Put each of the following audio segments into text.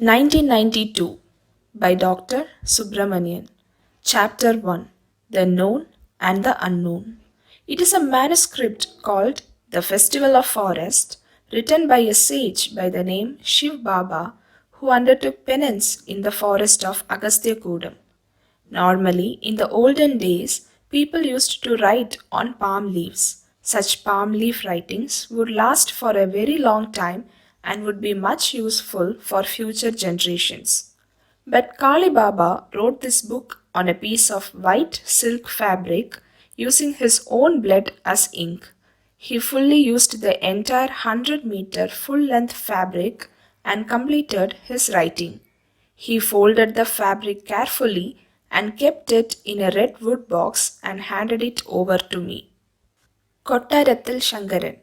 1992 by Dr. Subramanian. Chapter 1 The Known and the Unknown. It is a manuscript called The Festival of Forest, written by a sage by the name Shiv Baba, who undertook penance in the forest of Agastya Kudam. Normally, in the olden days, people used to write on palm leaves. Such palm leaf writings would last for a very long time and would be much useful for future generations. But Kali Baba wrote this book on a piece of white silk fabric using his own blood as ink. He fully used the entire 100-meter full length fabric and completed his writing. He folded the fabric carefully and kept it in a red wood box and handed it over to me. Kottarathil Shankaran,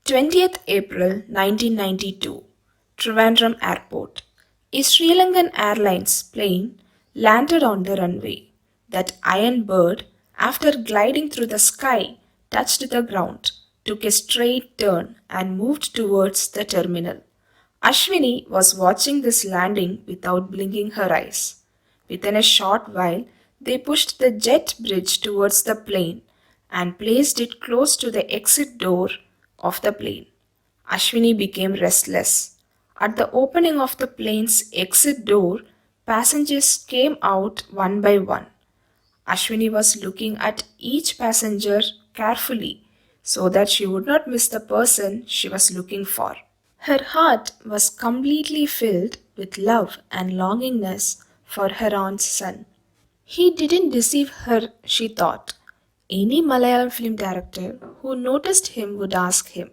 20th April 1992, Trivandrum Airport. A Sri Lankan Airlines plane landed on the runway. That iron bird, after gliding through the sky, touched the ground, took a straight turn, and moved towards the terminal. Ashwini was watching this landing without blinking her eyes. Within a short while, they pushed the jet bridge towards the plane and placed it close to the exit door of the plane. Ashwini became restless. At the opening of the plane's exit door, passengers came out one by one. Ashwini was looking at each passenger carefully so that she would not miss the person she was looking for. Her heart was completely filled with love and longingness for her aunt's son. He didn't deceive her, she thought. Any Malayalam film director who noticed him would ask him,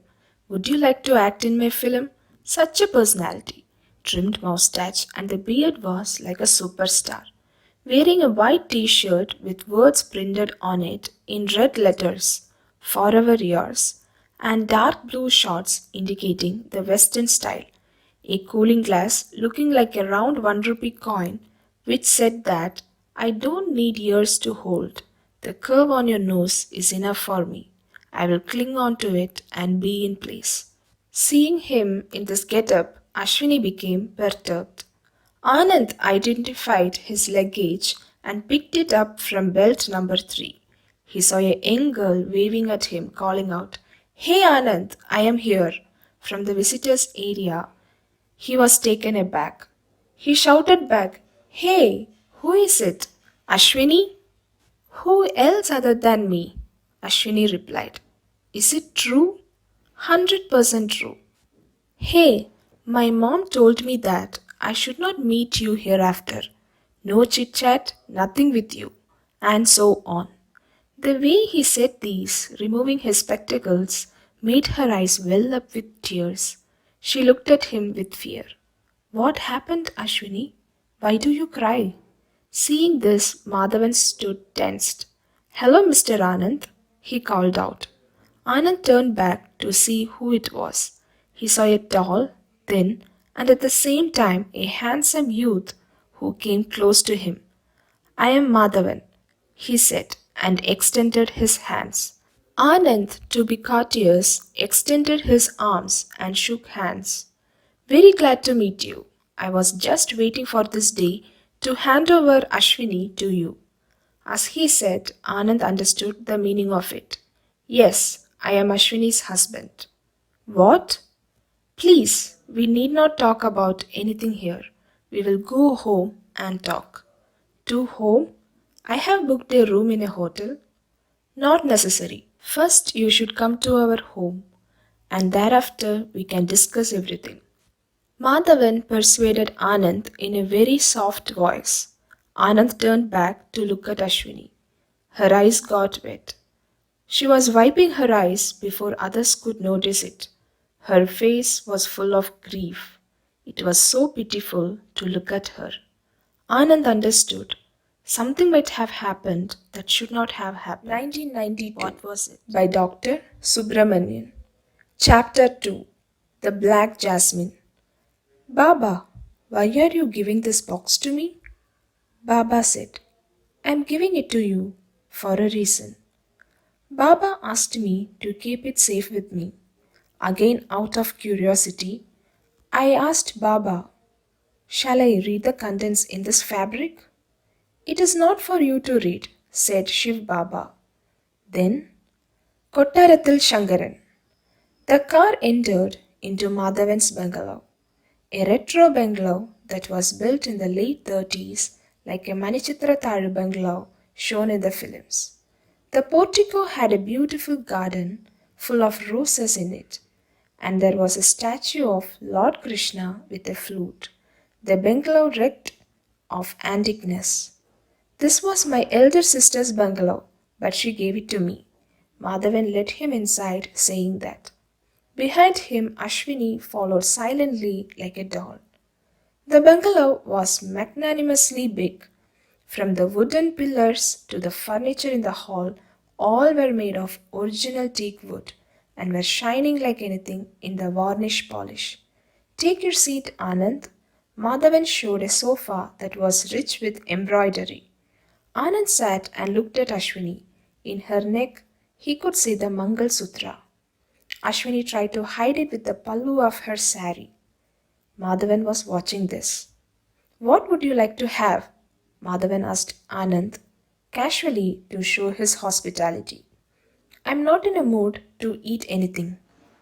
"Would you like to act in my film?" Such a personality. Trimmed moustache and the beard was like a superstar. Wearing a white t-shirt with words printed on it in red letters, "Forever Yours," and dark blue shorts indicating the Western style. A cooling glass looking like a round 1 rupee coin which said that I don't need years to hold. The curve on your nose is enough for me. I will cling on to it and be in place. Seeing him in this get-up, Ashwini became perturbed. Anand identified his luggage and picked it up from belt number 3. He saw a young girl waving at him, calling out, "Hey Anand, I am here." From the visitors' area, he was taken aback. He shouted back, "Hey, who is it? Ashwini?" "Who else other than me?" Ashwini replied. "Is it true?" "100% true." "Hey, my mom told me that I should not meet you hereafter. No chit chat, nothing with you." And so on. The way he said these, removing his spectacles, made her eyes well up with tears. She looked at him with fear. "What happened, Ashwini? Why do you cry?" Seeing this, Madhavan stood tensed. "Hello, Mr. Anand," he called out. Anand turned back to see who it was. He saw a tall, thin, and at the same time a handsome youth who came close to him. "I am Madhavan," he said, and extended his hands. Anand, to be courteous, extended his arms and shook hands. "Very glad to meet you. I was just waiting for this day to hand over Ashwini to you." As he said, Anand understood the meaning of it. "Yes, I am Ashwini's husband." "What?" "Please, we need not talk about anything here. We will go home and talk." "To home? I have booked a room in a hotel." "Not necessary. First, you should come to our home, and thereafter we can discuss everything." Madhavan persuaded Anand in a very soft voice. Anand turned back to look at Ashwini. Her eyes got wet. She was wiping her eyes before others could notice it. Her face was full of grief. It was so pitiful to look at her. Anand understood. Something might have happened that should not have happened. 1992. What was it? By Dr. Subramanian. Chapter 2 The Black Jasmine. "Baba, why are you giving this box to me?" Baba said, "I am giving it to you for a reason." Baba asked me to keep it safe with me. Again, out of curiosity, I asked Baba, Shall I read the contents in this fabric? It is not for you to read, said Shiv Baba. Then, Kottarathil Shankaran. The car entered into Madhavan's bungalow, a retro bungalow that was built in the late 30s like a Manichitra Tharu bungalow shown in the films. The portico had a beautiful garden full of roses in it, and there was a statue of Lord Krishna with a flute. The bungalow reeked of antiqueness. This was my elder sister's bungalow, but she gave it to me. Madhavan led him inside, saying that. Behind him, Ashwini followed silently like a doll. The bungalow was magnanimously big. From the wooden pillars to the furniture in the hall, all were made of original teak wood and were shining like anything in the varnish polish. Take your seat, Anand. Madhavan showed a sofa that was rich with embroidery. Anand sat and looked at Ashwini. In her neck, he could see the Mangal Sutra. Ashwini tried to hide it with the pallu of her sari. Madhavan was watching this. What would you like to have? Madhavan asked Anand, casually to show his hospitality. I'm not in a mood to eat anything.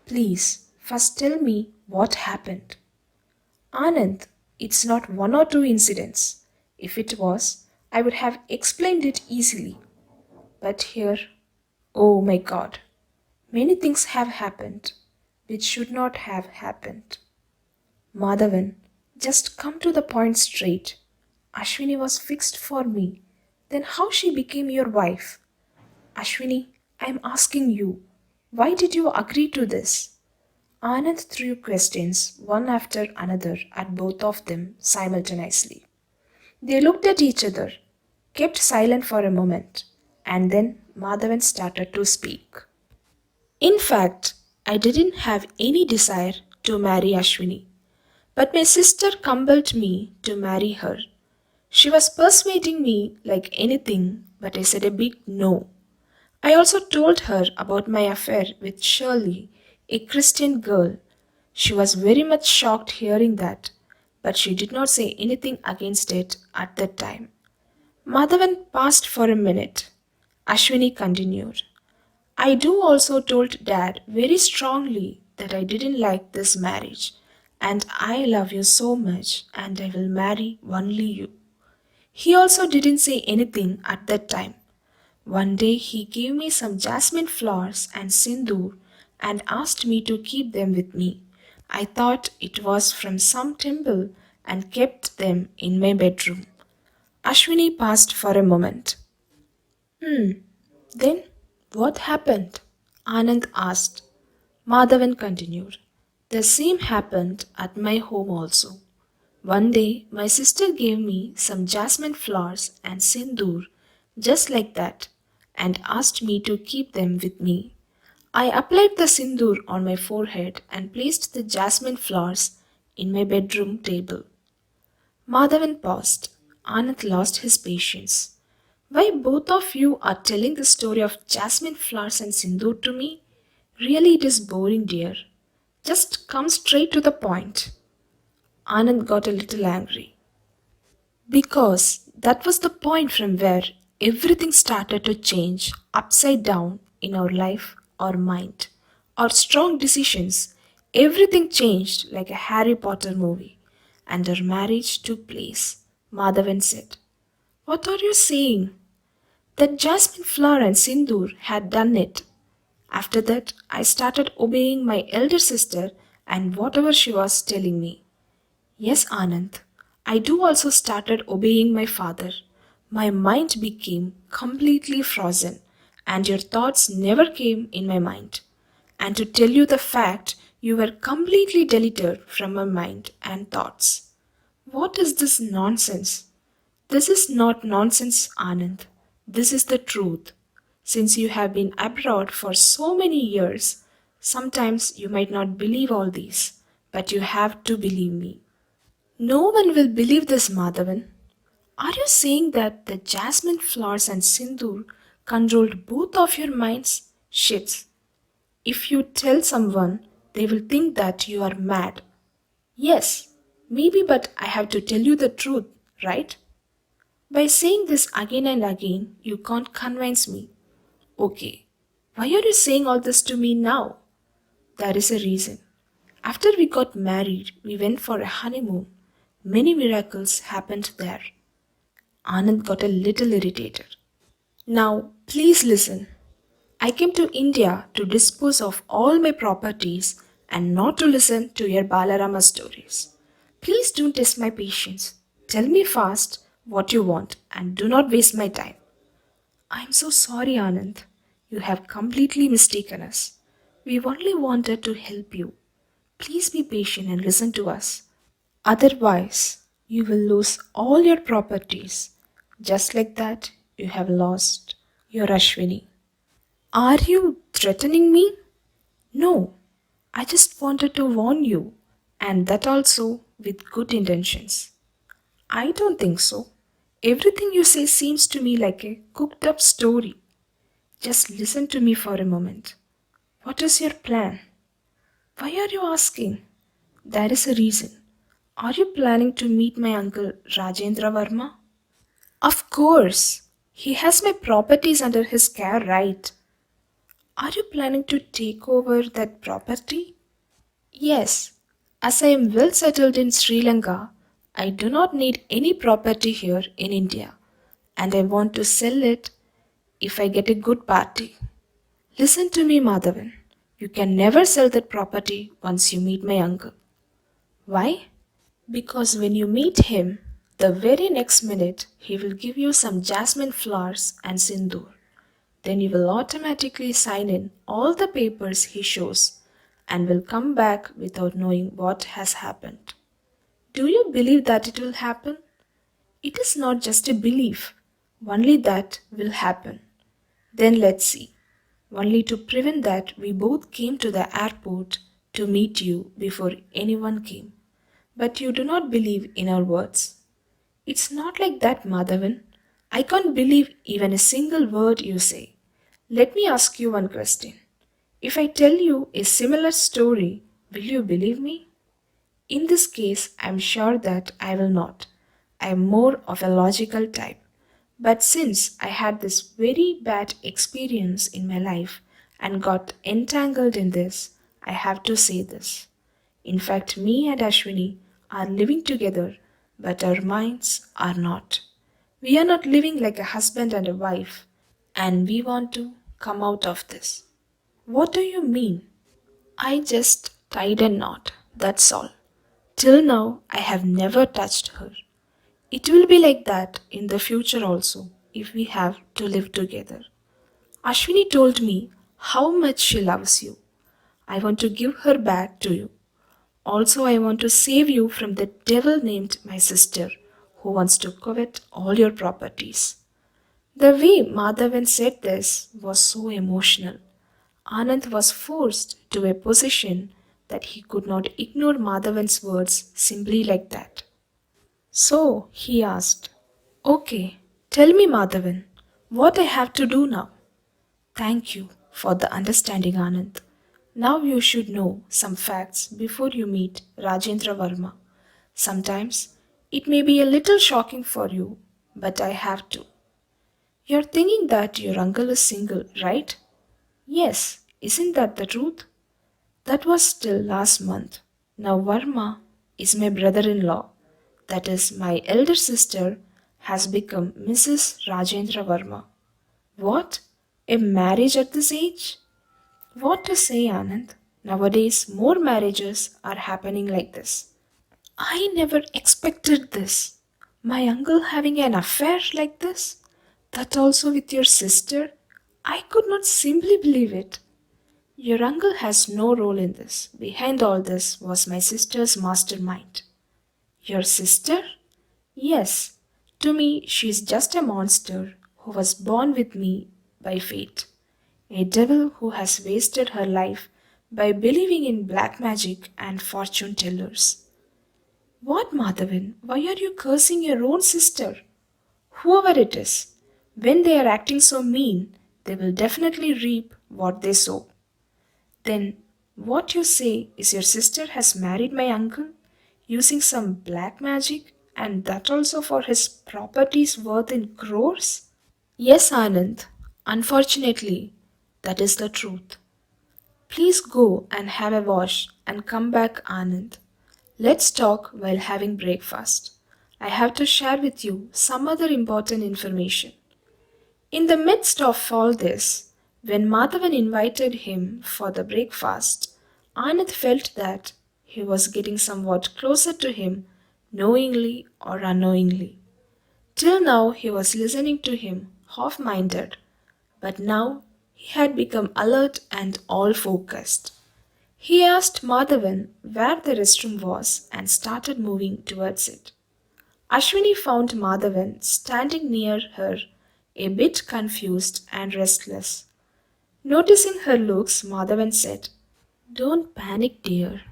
Please, first tell me what happened. Anand, it's not one or two incidents. If it was, I would have explained it easily. But here, oh my God, many things have happened which should not have happened. Madhavan, just come to the point straight. Ashwini was fixed for me. Then how she became your wife? Ashwini, I am asking you, why did you agree to this? Anand threw questions one after another at both of them simultaneously. They looked at each other, kept silent for a moment, and then Madhavan started to speak. In fact, I didn't have any desire to marry Ashwini, but my sister compelled me to marry her. She was persuading me like anything, but I said a big no. I also told her about my affair with Shirley, a Christian girl. She was very much shocked hearing that, but she did not say anything against it at that time. Madhavan paused for a minute. Ashwini continued. I do also told Dad very strongly that I didn't like this marriage, and I love you so much, and I will marry only you. He also didn't say anything at that time. One day he gave me some jasmine flowers and sindoor and asked me to keep them with me. I thought it was from some temple and kept them in my bedroom. Ashwini paused for a moment. Then what happened? Anand asked. Madhavan continued. The same happened at my home also. One day my sister gave me some jasmine flowers and sindoor just like that and asked me to keep them with me. I applied the sindoor on my forehead and placed the jasmine flowers in my bedroom table. Madhavan paused. Anand lost his patience. Why both of you are telling the story of jasmine flowers and sindoor to me? Really, it is boring, dear. Just come straight to the point. Anand got a little angry. Because that was the point from where everything started to change upside down in our life or mind. Our strong decisions, everything changed like a Harry Potter movie. And our marriage took place. Madhavan said. What are you saying? That jasmine flower and sindoor had done it. After that, I started obeying my elder sister and whatever she was telling me. Yes, Anand, I do also started obeying my father. My mind became completely frozen, and your thoughts never came in my mind. And to tell you the fact, you were completely deleted from my mind and thoughts. What is this nonsense? This is not nonsense, Anand. This is the truth. Since you have been abroad for so many years, sometimes you might not believe all these, but you have to believe me. No one will believe this, Madhavan. Are you saying that the jasmine flowers and sindoor controlled both of your minds? Shits. If you tell someone, they will think that you are mad. Yes, Maybe, but I have to tell you the truth, right? By saying this again and again, you can't convince me. Okay, why are you saying all this to me now? There is a reason. After we got married, we went for a honeymoon. Many miracles happened there. Anand got a little irritated. Now, please listen. I came to India to dispose of all my properties and not to listen to your Balarama stories. Please don't test my patience. Tell me fast what you want and do not waste my time. I'm so sorry, Anand. You have completely mistaken us. We only wanted to help you. Please be patient and listen to us. Otherwise, you will lose all your properties. Just like that, you have lost your Ashwini. Are you threatening me? No, I just wanted to warn you, and that also with good intentions. I don't think so. Everything you say seems to me like a cooked up story. Just listen to me for a moment. What is your plan? Why are you asking? There is a reason. Are you planning to meet my uncle Rajendra Varma? Of course. He has my properties under his care, right? Are you planning to take over that property? Yes. As I am well settled in Sri Lanka, I do not need any property here in India, and I want to sell it if I get a good party. Listen to me, Madhavan. You can never sell that property once you meet my uncle. Why? Because when you meet him, the very next minute he will give you some jasmine flowers and sindoor. Then you will automatically sign in all the papers he shows and will come back without knowing what has happened. Do you believe that it will happen? It is not just a belief, only that will happen. Then let's see. Only to prevent that, we both came to the airport to meet you before anyone came. But you do not believe in our words. It's not like that, Madhavan. I can't believe even a single word you say. Let me ask you one question. If I tell you a similar story, will you believe me? In this case, I'm sure that I will not. I am more of a logical type. But since I had this very bad experience in my life and got entangled in this, I have to say this. In fact, me and Ashwini are living together, but our minds are not. We are not living like a husband and a wife, and we want to come out of this. What do you mean? I just tied a knot, that's all. Till now, I have never touched her. It will be like that in the future also if we have to live together. Ashwini told me how much she loves you. I want to give her back to you. Also, I want to save you from the devil named my sister who wants to covet all your properties. The way Madhavan said this was so emotional. Anand was forced to a position that he could not ignore Madhavan's words simply like that. So he asked, Okay, tell me, Madhavan, what I have to do now? Thank you for the understanding, Anand. Now you should know some facts before you meet Rajendra Varma. Sometimes it may be a little shocking for you, but I have to. You're thinking that your uncle is single, right? Yes, isn't that the truth? That was still last month. Now Varma is my brother-in-law. That is, my elder sister has become Mrs. Rajendra Varma. What? A marriage at this age? What to say, Anand? Nowadays, more marriages are happening like this. I never expected this. My uncle having an affair like this? That also with your sister? I could not simply believe it. Your uncle has no role in this. Behind all this was my sister's mastermind. Your sister? Yes. To me, she is just a monster who was born with me by fate. A devil who has wasted her life by believing in black magic and fortune tellers. What, Madhavan? Why are you cursing your own sister? Whoever it is, when they are acting so mean, they will definitely reap what they sow. Then, what you say is your sister has married my uncle? using some black magic, and that also for his properties worth in crores? Yes, Anand. Unfortunately, that is the truth. Please go and have a wash and come back, Anand. Let's talk while having breakfast. I have to share with you some other important information. In the midst of all this, when Madhavan invited him for the breakfast, Anand felt that he was getting somewhat closer to him, knowingly or unknowingly. Till now, he was listening to him half minded, but now he had become alert and all focused. He asked Madhavan where the restroom was and started moving towards it. Ashwini found Madhavan standing near her, a bit confused and restless. Noticing her looks, Madhavan said, "Don't panic, dear.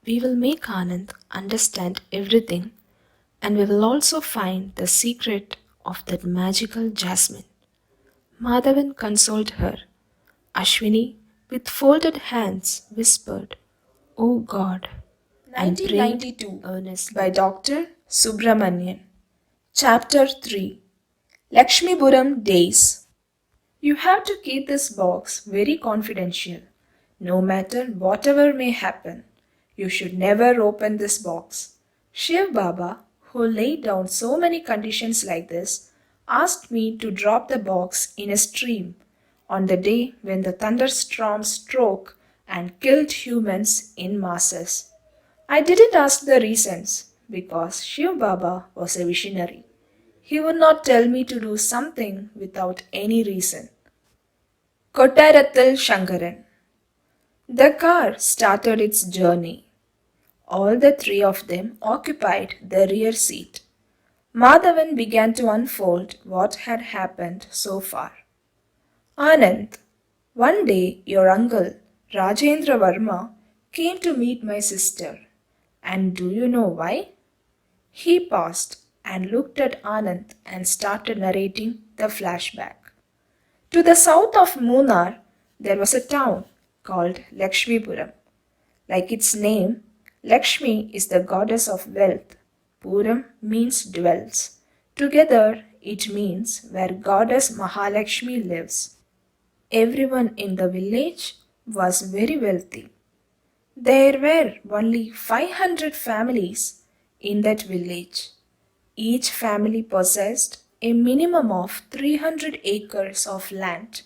We will make Anand understand everything, and we will also find the secret of that magical jasmine." Madhavan consoled her. Ashwini, with folded hands, whispered, "Oh God," and prayed 1992 earnestly. By Dr. Subramanian. Chapter 3 Lakshmipuram Days. You have to keep this box very confidential. No matter whatever may happen, you should never open this box. Shiv Baba, who laid down so many conditions like this, asked me to drop the box in a stream on the day when the thunderstorm struck and killed humans in masses. I didn't ask the reasons because Shiv Baba was a visionary. He would not tell me to do something without any reason. Kottarathil Shankaran. The car started its journey. All the three of them occupied the rear seat. Madhavan began to unfold what had happened so far. Anand, one day your uncle, Rajendra Varma, came to meet my sister. And do you know why? He paused and looked at Anand and started narrating the flashback. To the south of Munnar, there was a town called Lakshmipuram. Like its name, Lakshmi is the goddess of wealth. Puram means dwells. Together, it means where goddess Mahalakshmi lives. Everyone in the village was very wealthy. There were only 500 families in that village. Each family possessed a minimum of 300 acres of land.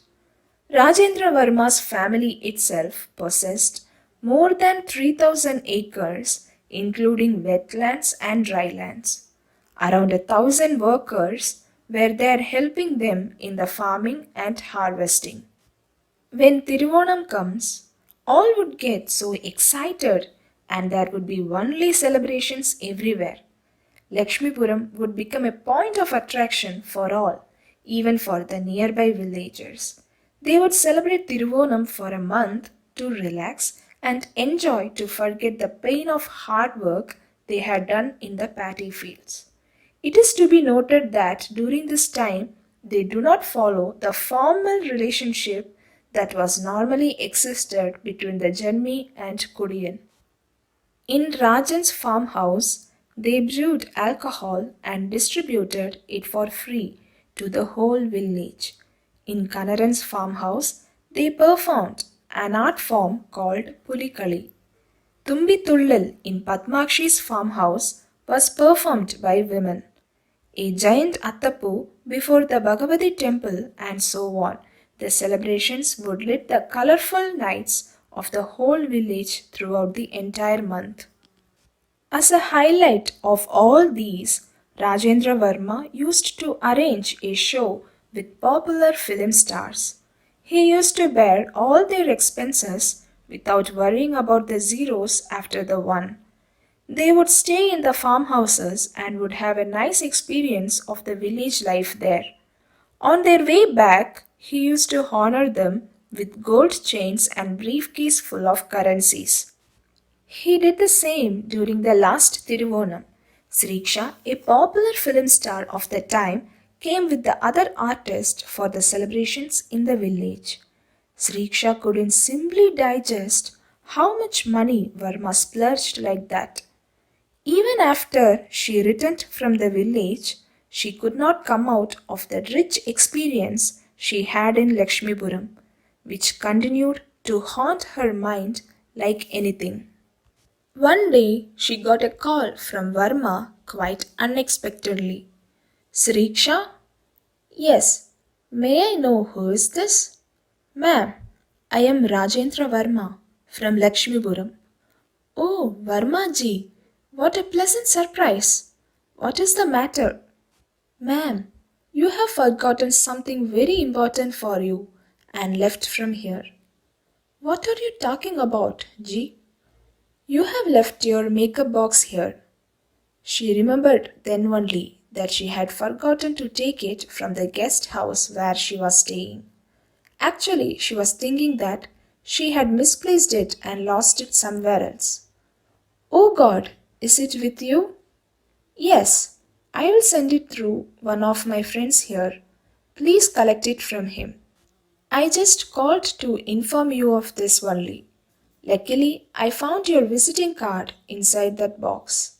Rajendra Varma's family itself possessed more than 3,000 acres, including wetlands and drylands. Around 1,000 workers were there helping them in the farming and harvesting. When Tiruvonam comes, all would get so excited and there would be only celebrations everywhere. Lakshmipuram would become a point of attraction for all, even for the nearby villagers. They would celebrate Tiruvonam for a month to relax and enjoy to forget the pain of hard work they had done in the paddy fields. It is to be noted that during this time they do not follow the formal relationship that was normally existed between the Janmi and Kudiyan. In Rajan's farmhouse, they brewed alcohol and distributed it for free to the whole village. In Kanaran's farmhouse, they performed an art form called Pulikali. Tumbi Tullal in Padmakshi's farmhouse was performed by women. A giant Attapu before the Bhagavati temple and so on. The celebrations would lit the colorful nights of the whole village throughout the entire month. As a highlight of all these, Rajendra Varma used to arrange a show with popular film stars. He used to bear all their expenses without worrying about the zeros after the one. They would stay in the farmhouses and would have a nice experience of the village life there. On their way back, he used to honor them with gold chains and briefcase full of currencies. He did the same during the last Tiruvonam. Sriksha, a popular film star of the time, came with the other artists for the celebrations in the village. Sriksha couldn't simply digest how much money Varma splurged like that. Even after she returned from the village, she could not come out of the rich experience she had in Lakshmipuram, which continued to haunt her mind like anything. One day she got a call from Varma quite unexpectedly. Sriksha? Yes. May I know who is this? Ma'am, I am Rajendra Varma from Lakshmipuram. Oh, Varma ji, what a pleasant surprise. What is the matter? Ma'am, you have forgotten something very important for you and left from here. What are you talking about, ji? You have left your makeup box here. She remembered then only that she had forgotten to take it from the guest house where she was staying. Actually, she was thinking that she had misplaced it and lost it somewhere else. Oh God, is it with you? Yes, I will send it through one of my friends here. Please collect it from him. I just called to inform you of this only. Luckily, I found your visiting card inside that box.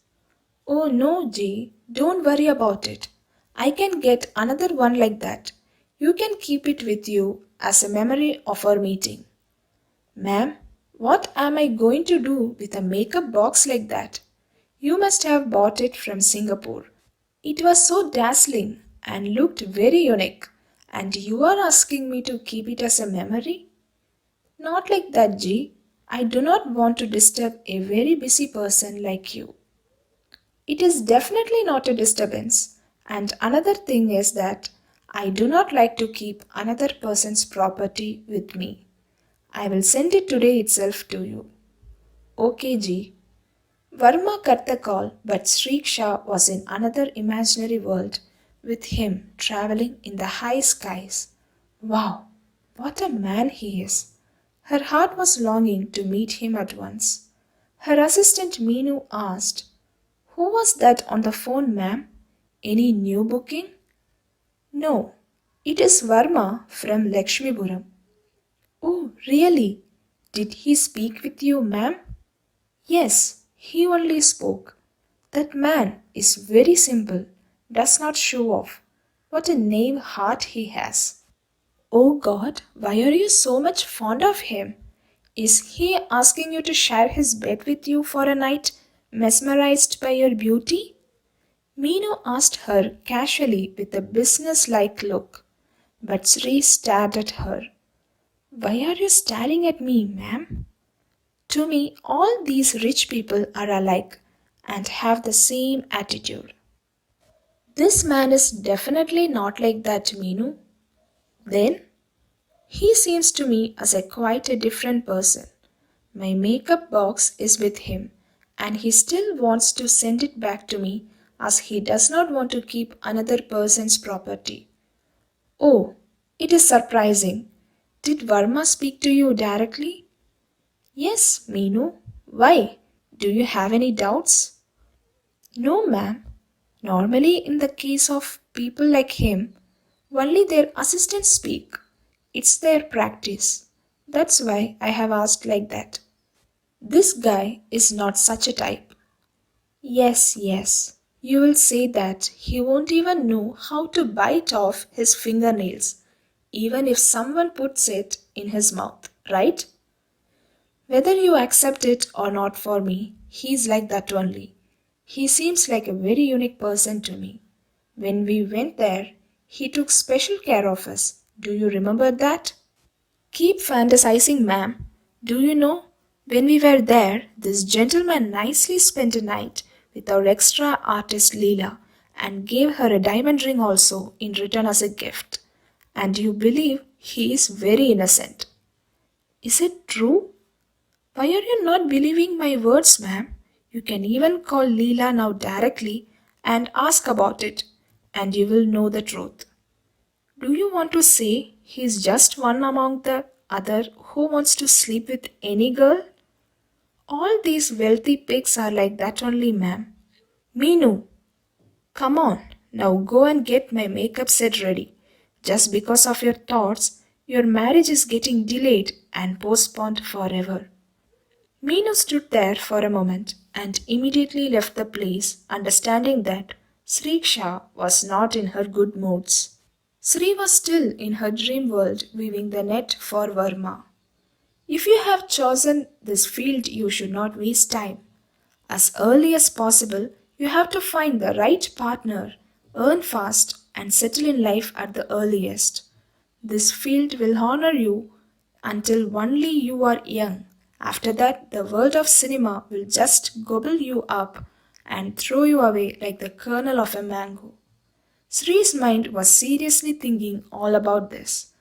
Oh no, G, don't worry about it. I can get another one like that. You can keep it with you as a memory of our meeting. Ma'am, what am I going to do with a makeup box like that? You must have bought it from Singapore. It was so dazzling and looked very unique, and you are asking me to keep it as a memory? Not like that, G. I do not want to disturb a very busy person like you. It is definitely not a disturbance. And another thing is that I do not like to keep another person's property with me. I will send it today itself to you. Okay, G. Varma cut the call, but Sriksha was in another imaginary world with him traveling in the high skies. Wow, what a man he is! Her heart was longing to meet him at once. Her assistant Meenu asked, Who was that on the phone, ma'am? Any new booking? No, it is Varma from Lakshmipuram. Oh, really? Did he speak with you, ma'am? Yes, he only spoke. That man is very simple, does not show off. What a knave heart he has. Oh God, why are you so much fond of him? Is he asking you to share his bed with you for a night, mesmerized by your beauty? Meenu asked her casually with a business-like look, but Sri stared at her. Why are you staring at me, ma'am? To me, all these rich people are alike and have the same attitude. This man is definitely not like that, Meenu. Then, he seems to me as a quite a different person. My makeup box is with him, and he still wants to send it back to me as he does not want to keep another person's property. Oh, it is surprising. Did Varma speak to you directly? Yes, Meenu. Why? Do you have any doubts? No, ma'am. Normally, in the case of people like him, only their assistants speak. It's their practice. That's why I have asked like that. This guy is not such a type. Yes. You will say that he won't even know how to bite off his fingernails, even if someone puts it in his mouth, right? Whether you accept it or not for me, he's like that only. He seems like a very unique person to me. When we went there, he took special care of us. Do you remember that? Keep fantasizing, ma'am. Do you know? When we were there, this gentleman nicely spent a night with our extra artist Leela and gave her a diamond ring also in return as a gift. And you believe he is very innocent. Is it true? Why are you not believing my words, ma'am? You can even call Leela now directly and ask about it, and you will know the truth. Do you want to say he's just one among the other who wants to sleep with any girl? All these wealthy pigs are like that only, ma'am. Meenu, come on, now go and get my makeup set ready. Just because of your thoughts, your marriage is getting delayed and postponed forever. Meenu stood there for a moment and immediately left the place, understanding that Sriksha was not in her good moods. Sri was still in her dream world weaving the net for Varma. If you have chosen this field, you should not waste time. As early as possible, you have to find the right partner, earn fast, and settle in life at the earliest. This field will honor you until only you are young. After that, the world of cinema will just gobble you up and throw you away like the kernel of a mango. Sri's mind was seriously thinking all about this.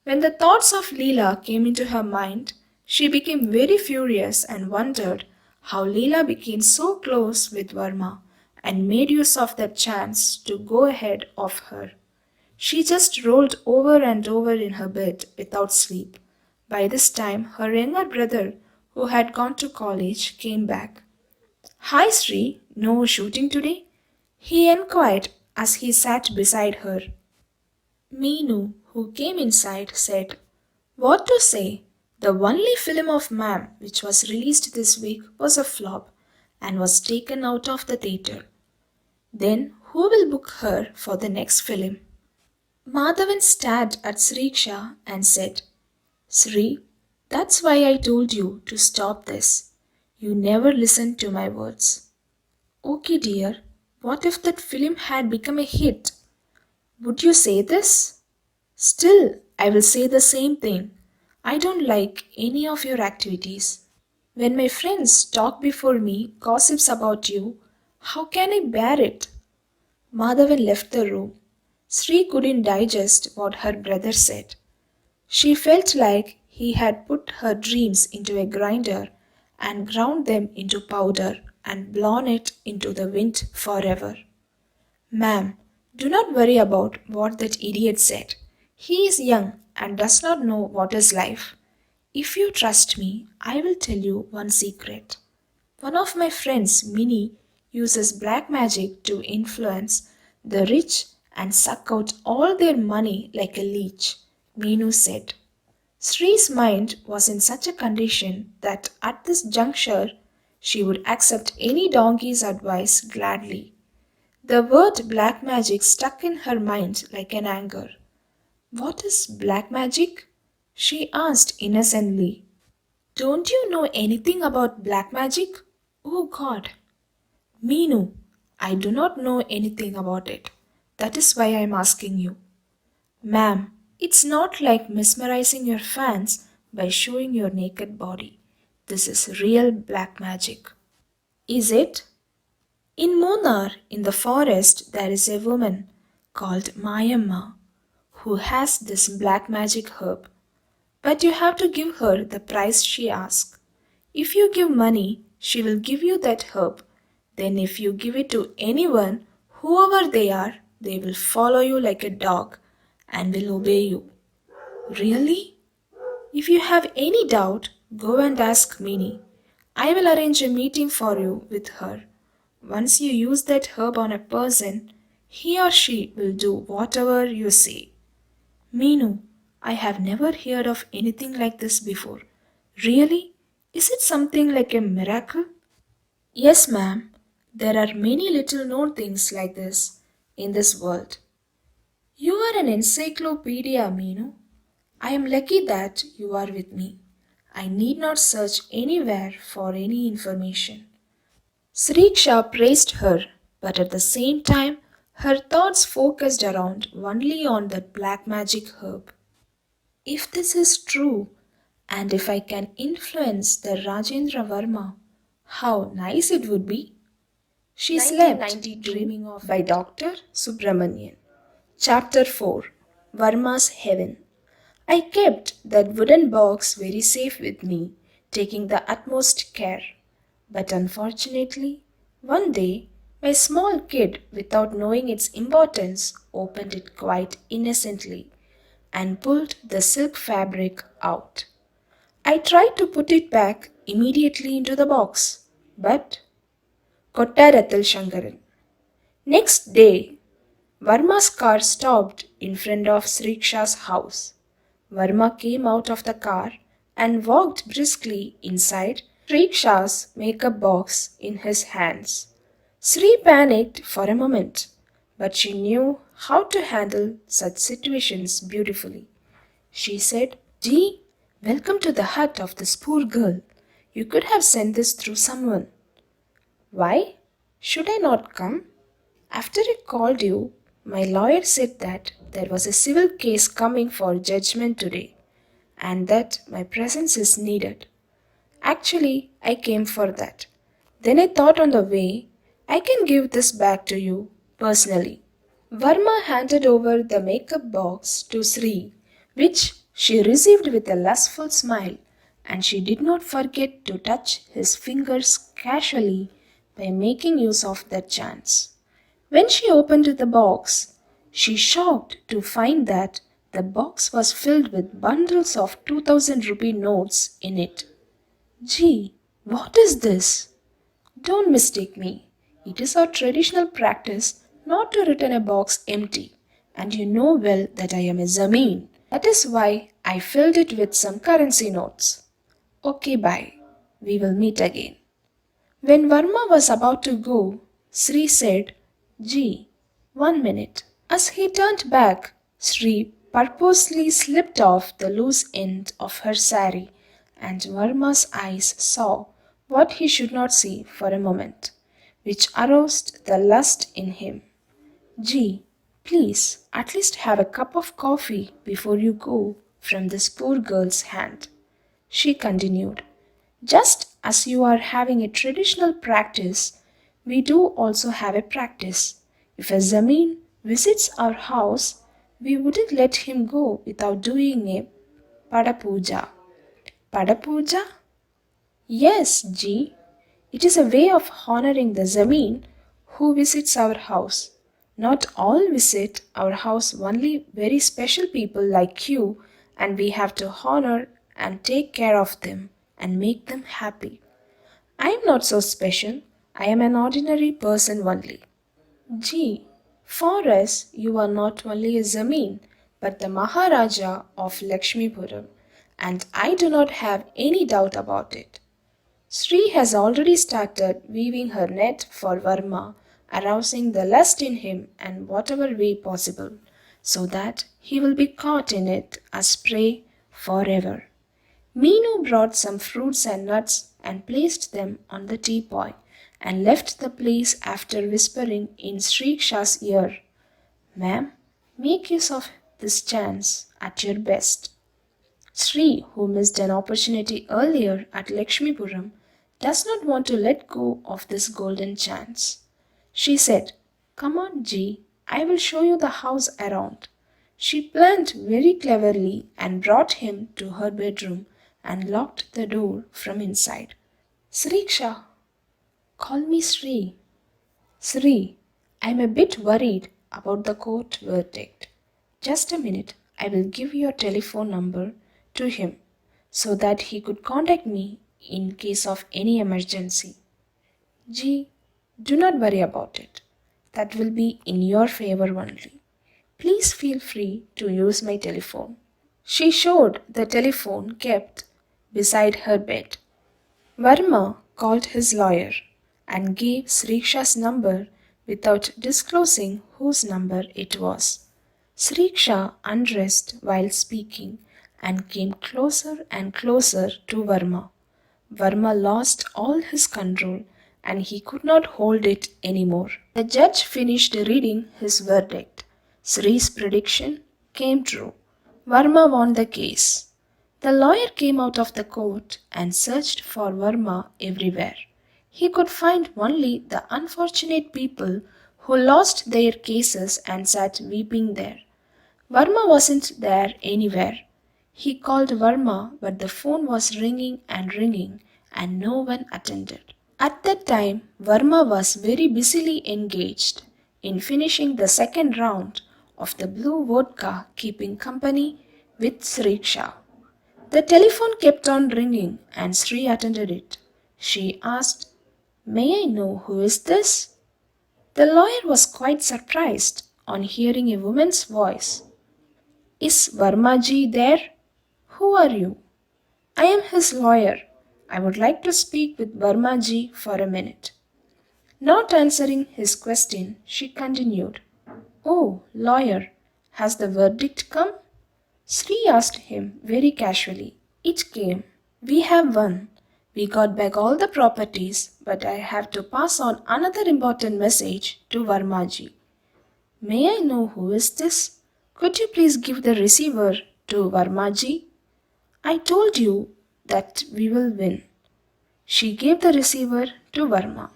When the thoughts of Leela came into her mind, she became very furious and wondered how Leela became so close with Varma and made use of that chance to go ahead of her. She just rolled over and over in her bed without sleep. By this time, her younger brother, who had gone to college, came back. Hi, Sri, no shooting today? He inquired as he sat beside her. Meenu, who came inside, said, What to say? The only film of Ma'am which was released this week was a flop and was taken out of the theatre. Then who will book her for the next film? Madhavan stared at Sriksha and said, Sri, that's why I told you to stop this. You never listened to my words. Okay, dear, what if that film had become a hit? Would you say this? Still, I will say the same thing. I don't like any of your activities. When my friends talk before me, gossips about you, how can I bear it? Madhavan left the room. Sri couldn't digest what her brother said. She felt like he had put her dreams into a grinder and ground them into powder and blown it into the wind forever. Ma'am, do not worry about what that idiot said. He is young and does not know what is life. If you trust me, I will tell you one secret. One of my friends, Minnie, uses black magic to influence the rich and suck out all their money like a leech, Meenu said. Sri's mind was in such a condition that at this juncture she would accept any donkey's advice gladly. The word black magic stuck in her mind like an anger. What is black magic? She asked innocently. Don't you know anything about black magic? Oh God! Meenu, I do not know anything about it. That is why I am asking you. Ma'am, it's not like mesmerizing your fans by showing your naked body. This is real black magic. Is it? In Munnar, in the forest, there is a woman called Mayamma who has this black magic herb. But you have to give her the price she asks. If you give money, she will give you that herb. Then, if you give it to anyone, whoever they are, they will follow you like a dog and will obey you. Really? If you have any doubt, go and ask Minnie. I will arrange a meeting for you with her. Once you use that herb on a person, he or she will do whatever you say. Meenu, I have never heard of anything like this before. Really? Is it something like a miracle? Yes, ma'am. There are many little known things like this in this world. You are an encyclopedia, Meenu. I am lucky that you are with me. I need not search anywhere for any information. Sriksha praised her, but at the same time, her thoughts focused around only on that black magic herb. If this is true, and if I can influence the Rajendra Varma, how nice it would be. She slept, dreaming of by Dr. Subramanian. Chapter 4 Varma's Heaven. I kept that wooden box very safe with me, taking the utmost care. But unfortunately, one day, my small kid, without knowing its importance, opened it quite innocently and pulled the silk fabric out. I tried to put it back immediately into the box, but Kottarathil Shankaran. Next day, Varma's car stopped in front of Sriksha's house. Varma came out of the car and walked briskly inside Sriksha's makeup box in his hands. Sri panicked for a moment, but she knew how to handle such situations beautifully. She said, Ji, welcome to the hut of this poor girl. You could have sent this through someone. Why? Should I not come? After I called you, my lawyer said that there was a civil case coming for judgment today and that my presence is needed. Actually, I came for that. Then I thought on the way, I can give this back to you personally. Varma handed over the makeup box to Sri, which she received with a lustful smile, and she did not forget to touch his fingers casually by making use of that chance. When she opened the box, she shocked to find that the box was filled with bundles of 2000 rupee notes in it. Gee, what is this? Don't mistake me. It is our traditional practice not to return a box empty, and you know well that I am a Zameen. That is why I filled it with some currency notes. Okay, bye. We will meet again. When Varma was about to go, Sri said, Gee, 1 minute. As he turned back, Sri purposely slipped off the loose end of her sari, and Varma's eyes saw what he should not see for a moment, which aroused the lust in him. Gee, please at least have a cup of coffee before you go from this poor girl's hand. She continued, just as you are having a traditional practice, we do also have a practice. If a Zameen visits our house, we wouldn't let him go without doing a Padapuja. Padapuja? Yes, Ji. It is a way of honoring the Zameen who visits our house. Not all visit our house, only very special people like you, and we have to honor and take care of them and make them happy. I am not so special. I am an ordinary person only. Gee, for us, you are not only a Zameen, but the Maharaja of Lakshmipuram, and I do not have any doubt about it. Sri has already started weaving her net for Varma, arousing the lust in him in whatever way possible, so that he will be caught in it as prey forever. Meenu brought some fruits and nuts and placed them on the teapot and left the place after whispering in Sriksha's ear, Ma'am, make use of this chance at your best. Sri, who missed an opportunity earlier at Lakshmipuram, does not want to let go of this golden chance. She said, Come on, Ji, I will show you the house around. She planned very cleverly and brought him to her bedroom and locked the door from inside. Sriksha, call me Sri. Sri, I'm a bit worried about the court verdict. Just a minute, I will give your telephone number to him so that he could contact me in case of any emergency. Ji, do not worry about it. That will be in your favor only. Please feel free to use my telephone. She showed the telephone kept beside her bed. Varma called his lawyer and gave Sriksha's number without disclosing whose number it was. Sriksha undressed while speaking and came closer and closer to Varma. Varma lost all his control and he could not hold it anymore. The judge finished reading his verdict. Sri's prediction came true. Varma won the case. The lawyer came out of the court and searched for Varma everywhere. He could find only the unfortunate people who lost their cases and sat weeping there. Varma wasn't there anywhere. He called Varma, but the phone was ringing and no one attended. At that time, Varma was very busily engaged in finishing the second round of the blue vodka, keeping company with Sriksha. The telephone kept on ringing and Sri attended it. She asked, May I know who is this? The lawyer was quite surprised on hearing a woman's voice. Is Varmaji there? Who are you? I am his lawyer. I would like to speak with Verma ji for a minute. Not answering his question, she continued. Oh, lawyer, has the verdict come? Sri asked him very casually. It came. We have won. We got back all the properties, but I have to pass on another important message to Verma ji. May I know who is this? Could you please give the receiver to Verma ji? I told you that we will win. She gave the receiver to Verma.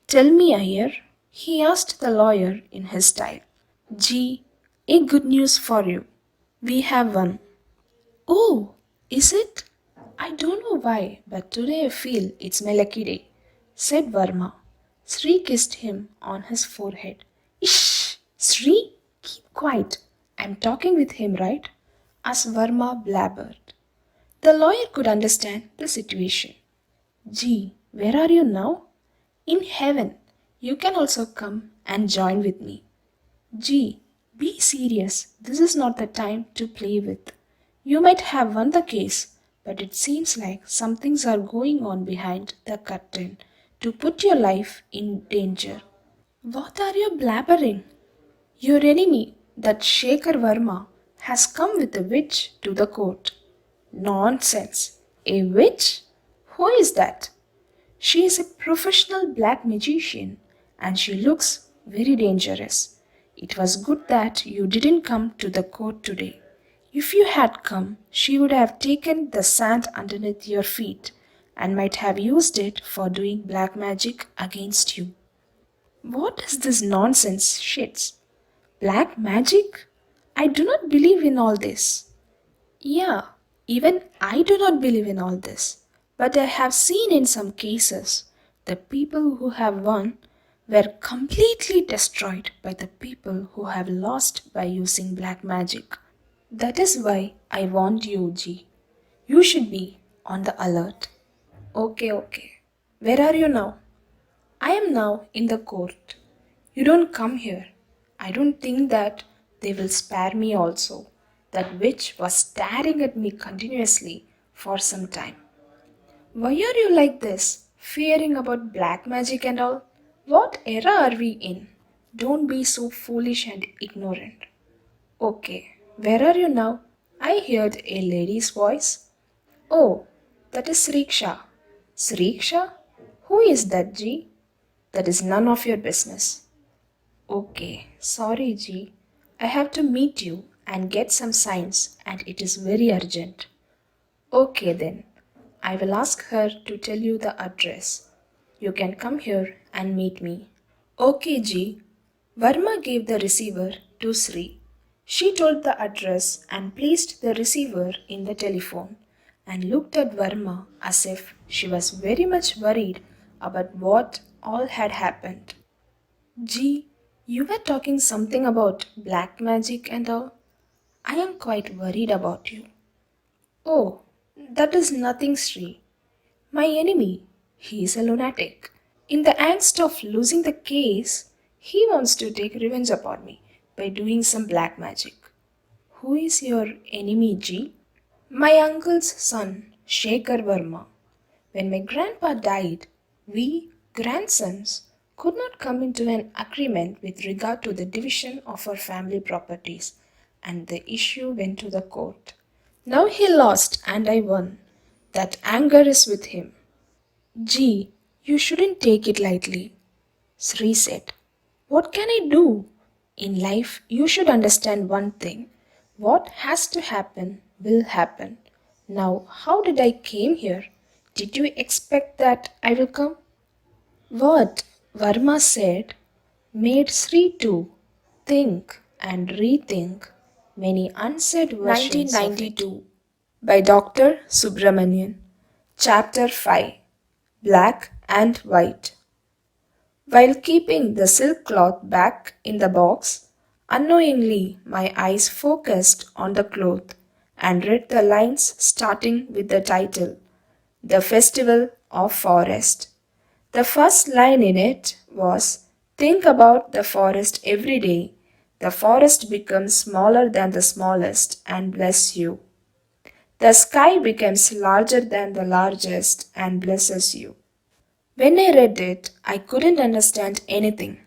Tell me, Iyer, he asked the lawyer in his style. Gee, a good news for you. We have won. Oh, is it? I don't know why, but today I feel it's my lucky day, said Verma. Sri kissed him on his forehead. Ish! Sri, keep quiet. I'm talking with him, right? As Verma blabbered. The lawyer could understand the situation. Gee, where are you now? In heaven. You can also come and join with me. Gee, be serious. This is not the time to play with. You might have won the case, but it seems like some things are going on behind the curtain to put your life in danger. What are you blabbering? Your enemy, that Shekhar Verma, has come with a witch to the court. Nonsense. A witch? Who is that? She is a professional black magician and she looks very dangerous. It was good that you didn't come to the court today. If you had come, she would have taken the sand underneath your feet and might have used it for doing black magic against you. What is this nonsense, shits? Black magic? I do not believe in all this. Yeah, even I do not believe in all this. But I have seen in some cases the people who have won were completely destroyed by the people who have lost by using black magic. That is why I warned you, G. You should be on the alert. Okay. Where are you now? I am now in the court. You don't come here. I don't think that they will spare me also. That witch was staring at me continuously for some time. Why are you like this, fearing about black magic and all? What era are we in? Don't be so foolish and ignorant. Okay, where are you now? I heard a lady's voice. Oh, that is Sriksha. Sriksha? Who is that, G? That is none of your business. Okay, sorry, G. I have to meet you and get some signs, and it is very urgent. Okay, then. I will ask her to tell you the address. You can come here and meet me. Okay, G. Verma gave the receiver to Sri. She told the address and placed the receiver in the telephone and looked at Verma as if she was very much worried about what all had happened. Gee, you were talking something about black magic and all. I am quite worried about you. Oh, that is nothing, Sri. My enemy, he is a lunatic. In the angst of losing the case, he wants to take revenge upon me by doing some black magic. Who is your enemy, G? My uncle's son, Shekhar Verma. When my grandpa died, we grandsons could not come into an agreement with regard to the division of our family properties, and the issue went to the court. Now he lost and I won. That anger is with him. Gee, you shouldn't take it lightly, Sri said. What can I do? In life, you should understand one thing. What has to happen will happen. Now, how did I came here? Did you expect that I will come? What Varma said made Sri too think and rethink many unsaid versions of it. 1992 by Dr. Subramanian. Chapter 5 Black and White. While keeping the silk cloth back in the box, unknowingly my eyes focused on the cloth and read the lines starting with the title, The Festival of Forest. The first line in it was, Think about the forest every day. The forest becomes smaller than the smallest and bless you. The sky becomes larger than the largest and blesses you. When I read it, I couldn't understand anything,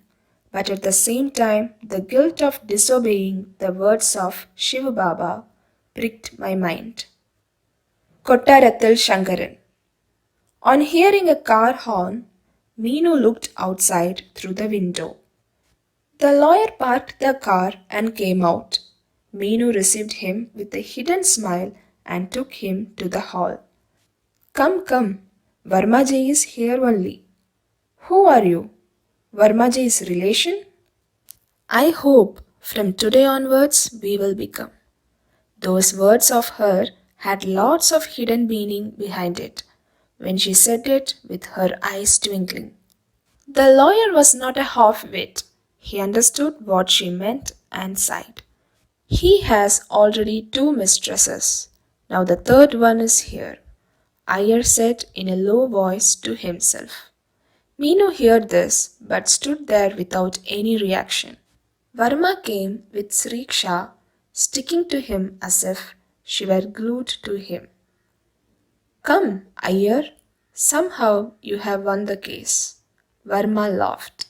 but at the same time, the guilt of disobeying the words of Shiva Baba pricked my mind. Kottarathil Shankaran. On hearing a car horn, Meenu looked outside through the window. The lawyer parked the car and came out. Meenu received him with a hidden smile and took him to the hall. Come, come, Varmaji is here only. Who are you? Varmaji's relation? I hope from today onwards we will become. Those words of her had lots of hidden meaning behind it when she said it with her eyes twinkling. The lawyer was not a half-wit. He understood what she meant and sighed. He has already two mistresses. Now the third one is here, Iyer said in a low voice to himself. Meenu heard this but stood there without any reaction. Varma came with Sriksha sticking to him as if she were glued to him. Come, Iyer, somehow you have won the case. Varma laughed.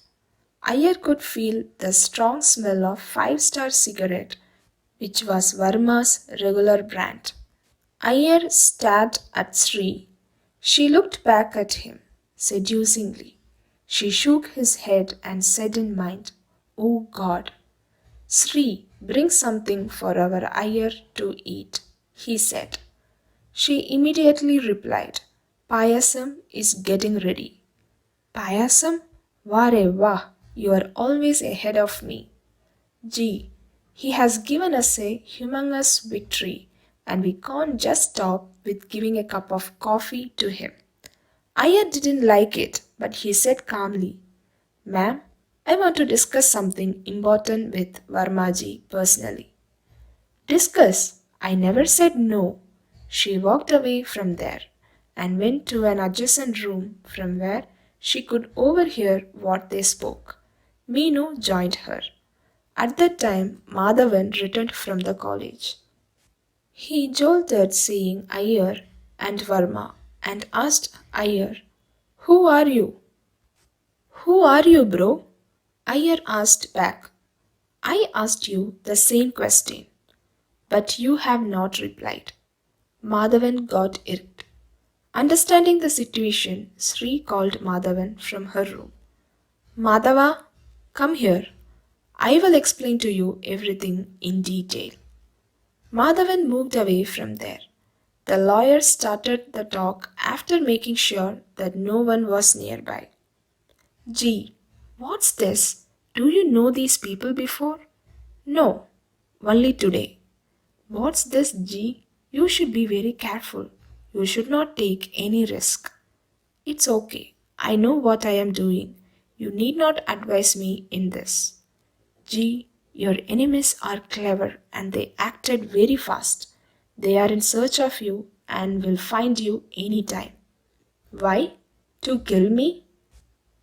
Iyer could feel the strong smell of five-star cigarette, which was Varma's regular brand. Iyer stared at Sri. She looked back at him seducingly. She shook his head and said in mind, Oh God. Sri, bring something for our Iyer to eat, he said. She immediately replied, Payasam is getting ready. Payasam? Vare vah, you are always ahead of me. Gee, he has given us a humongous victory and we can't just stop with giving a cup of coffee to him. Iyer didn't like it, but he said calmly, Ma'am, I want to discuss something important with Varmaji personally. Discuss? I never said no. She walked away from there and went to an adjacent room from where she could overhear what they spoke. Meenu joined her. At that time, Madhavan returned from the college. He jolted seeing Iyer and Varma and asked Iyer, Who are you? Who are you, bro? Iyer asked back. I asked you the same question, but you have not replied. Madhavan got irked. Understanding the situation, Sri called Madhavan from her room. Madhava, come here. I will explain to you everything in detail. Madhavan moved away from there. The lawyer started the talk after making sure that no one was nearby. Gee, what's this? Do you know these people before? No, only today. What's this, G? You should be very careful. You should not take any risk. It's okay. I know what I am doing. You need not advise me in this. G, your enemies are clever and they acted very fast. They are in search of you and will find you any time. Why? To kill me?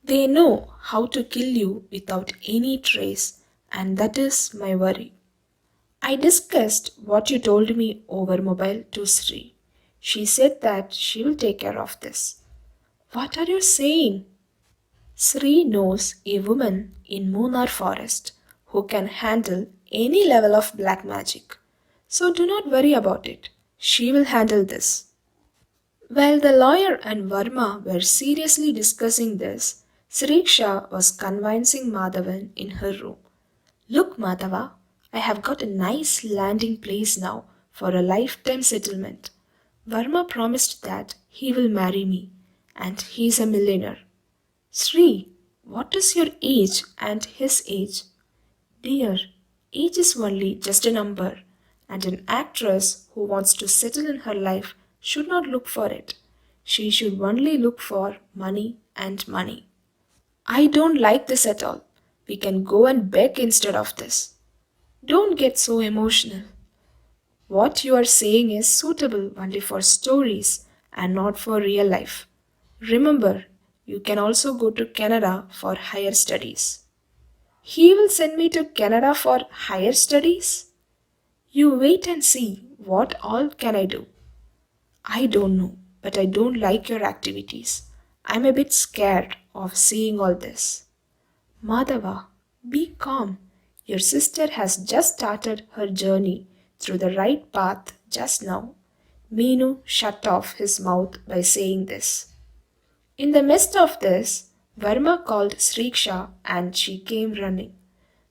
They know how to kill you without any trace, and that is my worry. I discussed what you told me over mobile to Sri. She said that she will take care of this. What are you saying? Sri knows a woman in Munnar forest who can handle any level of black magic. So do not worry about it. She will handle this. While the lawyer and Varma were seriously discussing this, Sriksha was convincing Madhavan in her room. Look, Madhava, I have got a nice landing place now for a lifetime settlement. Varma promised that he will marry me, and he is a millionaire. Sri, what is your age and his age? Dear, age is only just a number, and an actress who wants to settle in her life should not look for it. She should only look for money and money. I don't like this at all. We can go and beg instead of this. Don't get so emotional. What you are saying is suitable only for stories and not for real life. Remember, you can also go to Canada for higher studies. He will send me to Canada for higher studies? You wait and see what all can I do. I don't know, but I don't like your activities. I'm a bit scared of seeing all this. Madhava, be calm. Your sister has just started her journey through the right path just now. Meenu shut off his mouth by saying this. In the midst of this, Varma called Sriksha and she came running.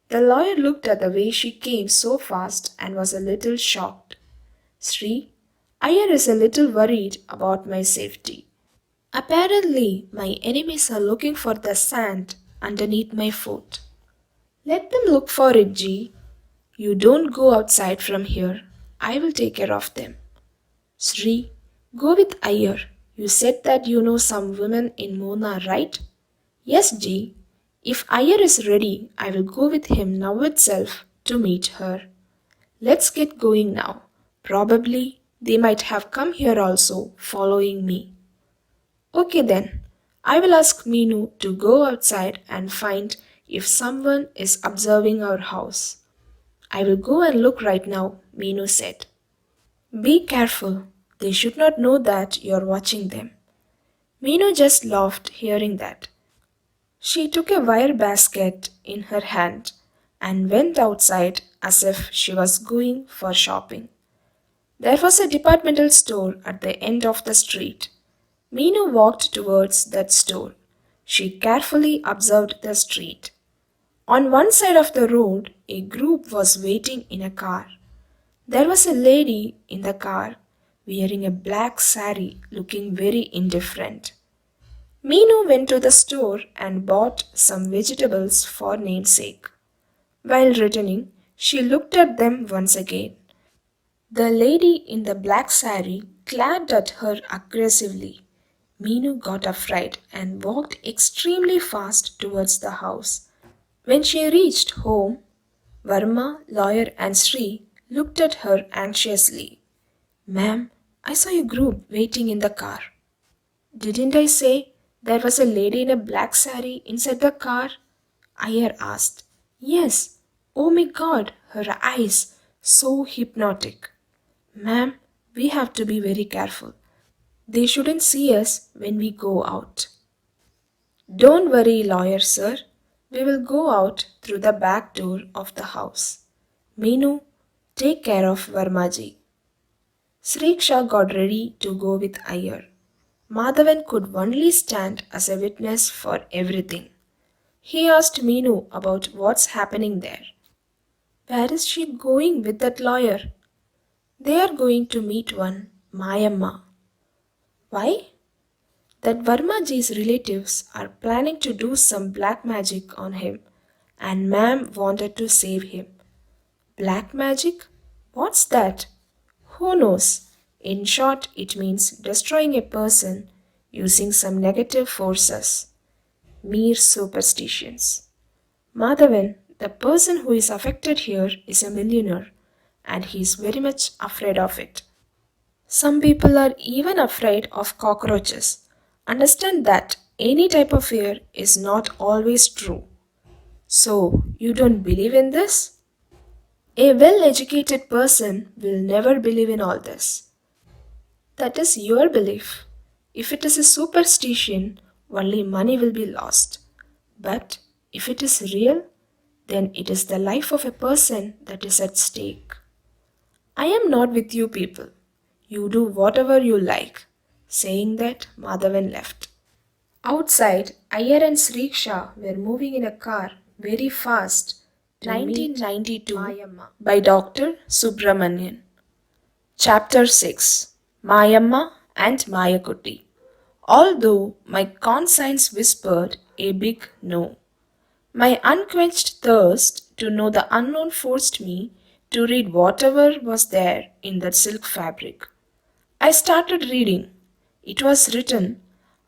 The lawyer looked at the way she came so fast and was a little shocked. Sri, Iyer is a little worried about my safety. Apparently, my enemies are looking for the sand underneath my foot. Let them look for it, G. You don't go outside from here. I will take care of them. Sri, go with Iyer. You said that you know some women in Mona, right? Yes, G. If Iyer is ready, I will go with him now itself to meet her. Let's get going now. Probably they might have come here also, following me. Okay then. I will ask Meenu to go outside and find if someone is observing our house. I will go and look right now, Meenu said. Be careful. They should not know that you're watching them. Meenu just laughed hearing that. She took a wire basket in her hand and went outside as if she was going for shopping. There was a departmental store at the end of the street. Meenu walked towards that store. She carefully observed the street. On one side of the road, a group was waiting in a car. There was a lady in the car wearing a black sari looking very indifferent. Meenu went to the store and bought some vegetables for namesake. While returning, she looked at them once again. The lady in the black sari glared at her aggressively. Meenu got afraid and walked extremely fast towards the house. When she reached home, Varma, lawyer, and Sri looked at her anxiously. Ma'am, I saw a group waiting in the car. Didn't I say there was a lady in a black sari inside the car? Iyer asked. Yes. Oh my god, her eyes, so hypnotic. Ma'am, we have to be very careful. They shouldn't see us when we go out. Don't worry, lawyer sir. We will go out through the back door of the house. Meenu, take care of Varmaji. Sriksha got ready to go with Iyer. Madhavan could only stand as a witness for everything. He asked Meenu about what's happening there. Where is she going with that lawyer? They are going to meet one, Mayamma. Why? That Varmaji's relatives are planning to do some black magic on him, and ma'am wanted to save him. Black magic? What's that? Who knows? In short, it means destroying a person using some negative forces. Mere superstitions. Madhavan, the person who is affected here is a millionaire, and he is very much afraid of it. Some people are even afraid of cockroaches. Understand that any type of fear is not always true. So, you don't believe in this? A well educated person will never believe in all this. That is your belief. If it is a superstition, only money will be lost. But if it is real, then it is the life of a person that is at stake. I am not with you people. You do whatever you like. Saying that, Madhavan left. Outside, Iyer and Sriksha were moving in a car very fast to 1992 Mayamma by Dr. Subramanian. Chapter 6 Mayamma and Mayakutti. Although my conscience whispered a big no, my unquenched thirst to know the unknown forced me to read whatever was there in that silk fabric. I started reading. It was written,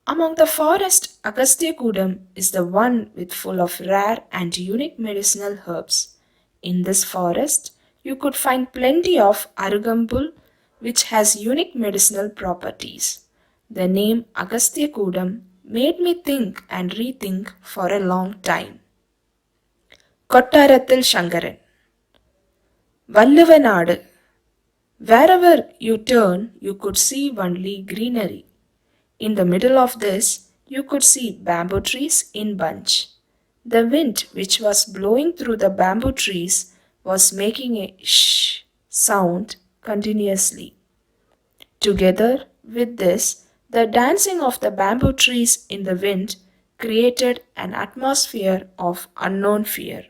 among the forest, Agasthyakudam is the one with full of rare and unique medicinal herbs. In this forest, you could find plenty of Arugambul, which has unique medicinal properties. The name Agasthyakudam made me think and rethink for a long time. Kottarathil Shankaran Valluvanadu Wherever you turn, you could see only greenery. In the middle of this, you could see bamboo trees in bunch. The wind which was blowing through the bamboo trees was making a shh sound continuously. Together with this, the dancing of the bamboo trees in the wind created an atmosphere of unknown fear.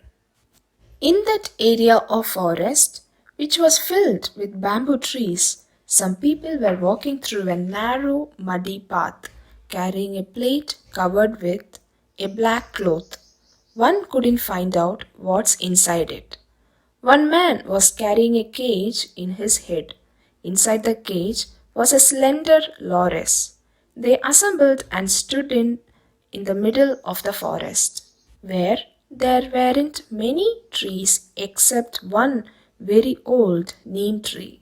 In that area of forest, which was filled with bamboo trees, some people were walking through a narrow, muddy path, carrying a plate covered with a black cloth. One couldn't find out what's inside it. One man was carrying a cage in his head. Inside the cage was a slender loris. They assembled and stood in the middle of the forest, where there weren't many trees except one very old neem tree.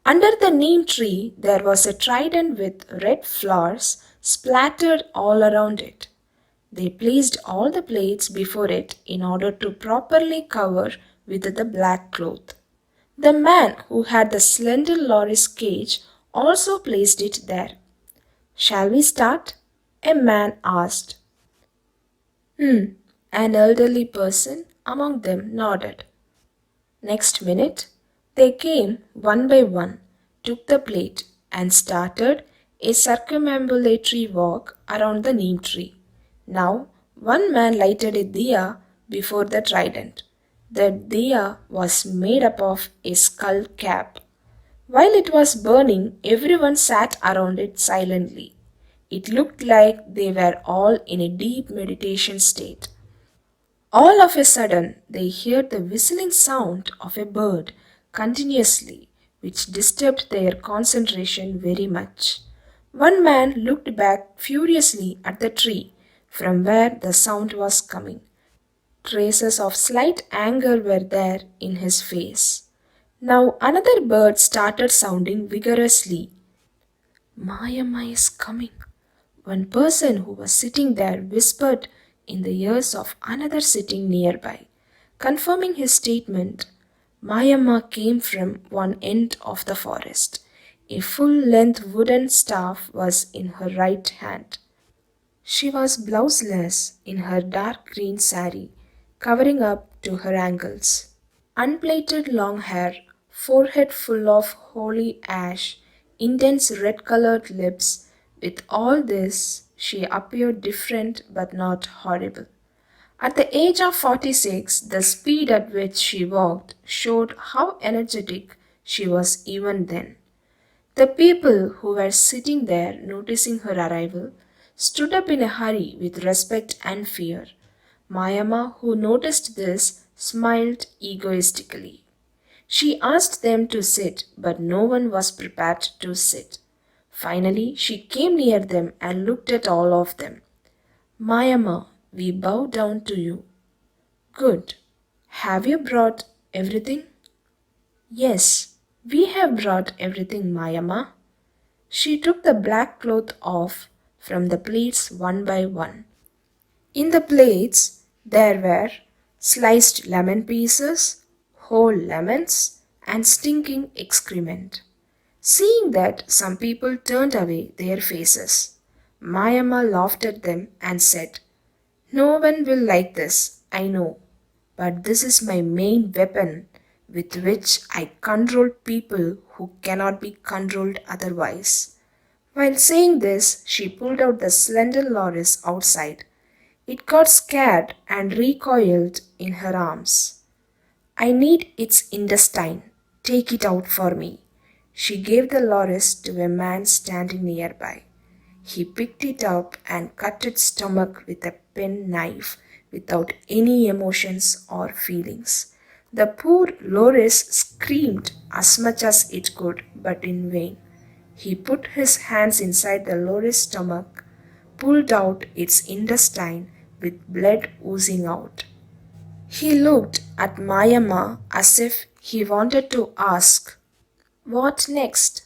Under the neem tree there was a trident with red flowers splattered all around it. They placed all the plates before it in order to properly cover with the black cloth. The man who had the slender loris cage also placed it there. Shall we start? A man asked. An elderly person among them nodded. Next minute, they came one by one, took the plate, and started a circumambulatory walk around the neem tree. Now, one man lighted a diya before the trident. The diya was made up of a skull cap. While it was burning, everyone sat around it silently. It looked like they were all in a deep meditation state. All of a sudden, they heard the whistling sound of a bird continuously, which disturbed their concentration very much. One man looked back furiously at the tree from where the sound was coming. Traces of slight anger were there in his face. Now another bird started sounding vigorously. Mayama is coming. One person who was sitting there whispered in the ears of another sitting nearby. Confirming his statement, Mayama came from one end of the forest. A full-length wooden staff was in her right hand. She was blouseless in her dark green sari, covering up to her ankles. Unplaited long hair, forehead full of holy ash, intense red colored lips. With all this, she appeared different but not horrible. At the age of 46, the speed at which she walked showed how energetic she was even then. The people who were sitting there noticing her arrival stood up in a hurry with respect and fear. Mayama, who noticed this, smiled egoistically. She asked them to sit, but no one was prepared to sit. Finally, she came near them and looked at all of them. Mayama, we bow down to you. Good. Have you brought everything? Yes, we have brought everything, Mayama. She took the black cloth off from the plates one by one. In the plates, there were sliced lemon pieces, whole lemons, and stinking excrement. Seeing that, some people turned away their faces. Mayama laughed at them and said, No one will like this, I know, but this is my main weapon with which I control people who cannot be controlled otherwise. While saying this, she pulled out the slender loris outside. It got scared and recoiled in her arms. I need its intestine. Take it out for me. She gave the loris to a man standing nearby. He picked it up and cut its stomach with a penknife without any emotions or feelings. The poor loris screamed as much as it could, but in vain. He put his hands inside the loris stomach, pulled out its intestine with blood oozing out. He looked at Mayama as if he wanted to ask, What next?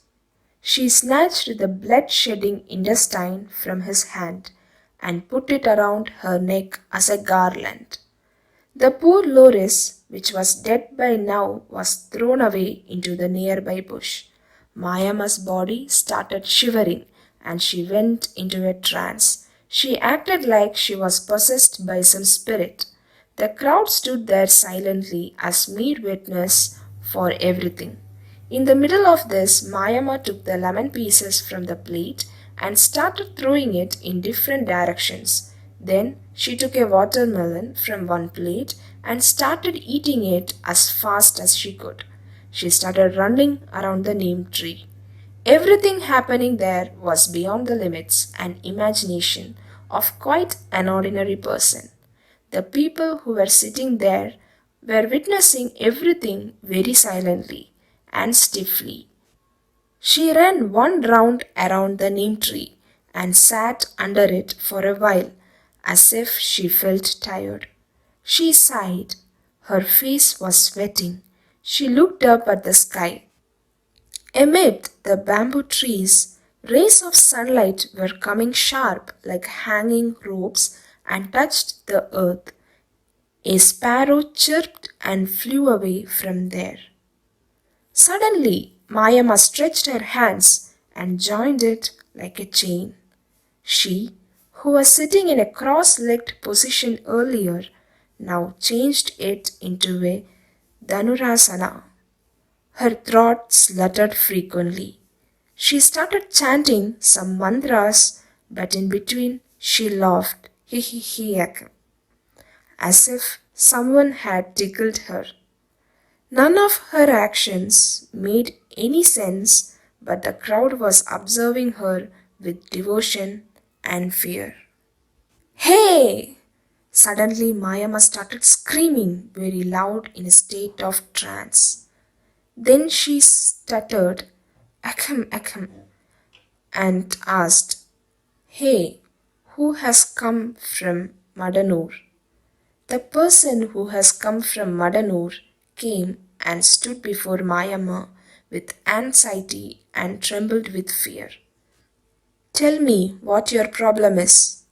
She snatched the blood-shedding intestine from his hand and put it around her neck as a garland. The poor loris, which was dead by now, was thrown away into the nearby bush. Mayama's body started shivering and she went into a trance. She acted like she was possessed by some spirit. The crowd stood there silently as mere witness for everything. In the middle of this, Mayama took the lemon pieces from the plate and started throwing it in different directions. Then she took a watermelon from one plate and started eating it as fast as she could. She started running around the neem tree. Everything happening there was beyond the limits and imagination of quite an ordinary person. The people who were sitting there were witnessing everything very silently and stiffly. She ran one round around the neem tree and sat under it for a while as if she felt tired. She sighed. Her face was sweating. She looked up at the sky. Amid the bamboo trees, rays of sunlight were coming sharp like hanging ropes and touched the earth. A sparrow chirped and flew away from there. Suddenly, Mayama stretched her hands and joined it like a chain. She, who was sitting in a cross legged position earlier, now changed it into a Dhanurasana. Her throat sluttered frequently. She started chanting some mantras, but in between she laughed, hee hee hee, as if someone had tickled her. None of her actions made any sense, but the crowd was observing her with devotion and fear. Hey! Suddenly, Mayama started screaming very loud in a state of trance. Then she stuttered, Ahem, ahem, and asked, Hey, who has come from Madanur? The person who has come from Madanur came and stood before Mayama with anxiety and trembled with fear. Tell me what your problem is.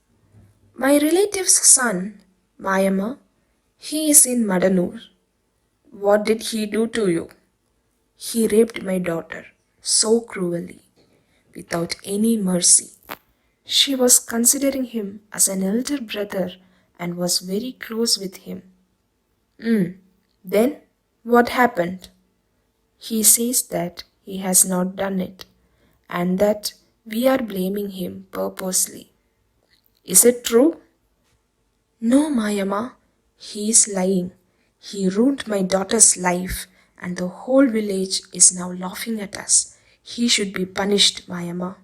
My relative's son, Mayama, he is in Madanur. What did he do to you? He raped my daughter so cruelly, without any mercy. She was considering him as an elder brother and was very close with him. Then what happened? He says that he has not done it and that we are blaming him purposely. Is it true? No, Mayama. He is lying. He ruined my daughter's life and the whole village is now laughing at us. He should be punished, Mayama.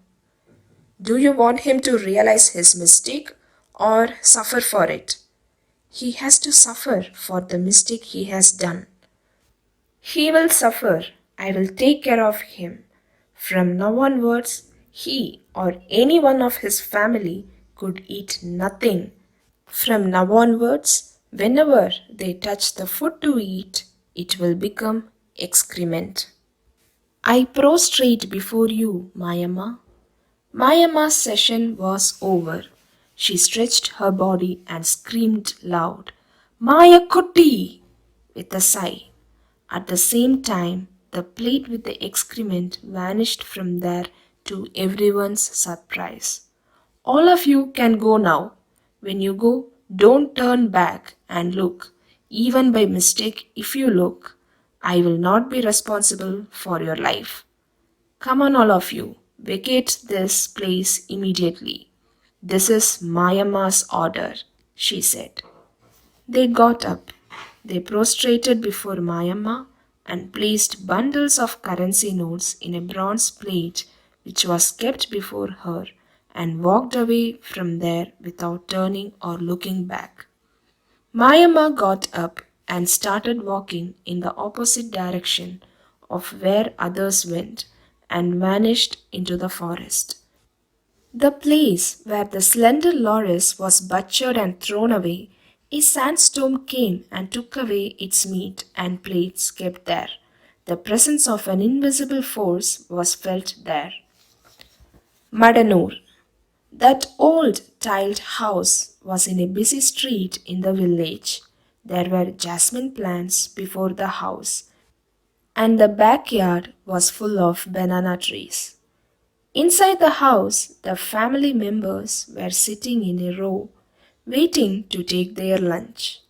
Do you want him to realize his mistake or suffer for it? He has to suffer for the mistake he has done. He will suffer. I will take care of him. From now onwards, he or any one of his family could eat nothing. From now onwards, whenever they touch the food to eat, it will become excrement. I prostrate before you, Mayama. Mayama's session was over. She stretched her body and screamed loud, Maya Kutti! With a sigh. At the same time, the plate with the excrement vanished from there to everyone's surprise. All of you can go now. When you go, don't turn back and look. Even by mistake, if you look, I will not be responsible for your life. Come on, all of you. Vacate this place immediately. This is Mayama's order, she said. They got up. They prostrated before Mayama and placed bundles of currency notes in a bronze plate which was kept before her and walked away from there without turning or looking back. Mayama got up and started walking in the opposite direction of where others went and vanished into the forest. The place where the slender loris was butchered and thrown away, a sandstorm came and took away its meat and plates kept there. The presence of an invisible force was felt there. Madanur. That old tiled house was in a busy street in the village. There were jasmine plants before the house, and the backyard was full of banana trees. Inside the house, the family members were sitting in a row, waiting to take their lunch.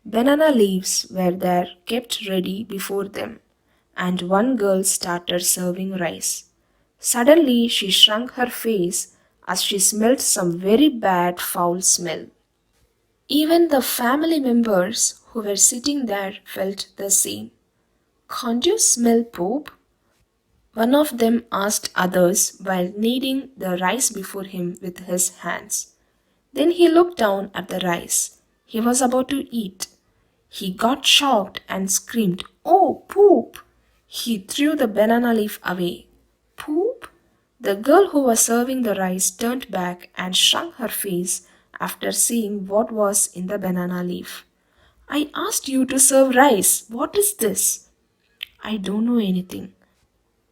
Banana leaves were there kept ready before them, and one girl started serving rice. Suddenly, she shrunk her face as she smelled some very bad foul smell. Even the family members who were sitting there felt the same. Can't you smell poop? One of them asked others while kneading the rice before him with his hands. Then he looked down at the rice. He was about to eat. He got shocked and screamed, "Oh, poop!" He threw the banana leaf away. Poop? The girl who was serving the rice turned back and shrunk her face after seeing what was in the banana leaf. "I asked you to serve rice. What is this?" "I don't know anything."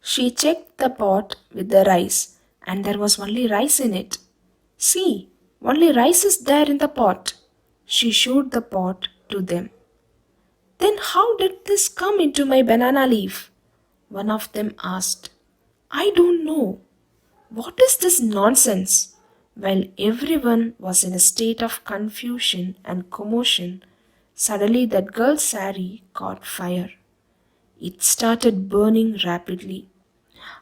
She checked the pot with the rice, and there was only rice in it. "See, only rice is there in the pot." She showed the pot to them. "Then how did this come into my banana leaf?" one of them asked. "I don't know." "What is this nonsense?" While everyone was in a state of confusion and commotion, suddenly that girl's sari caught fire. It started burning rapidly.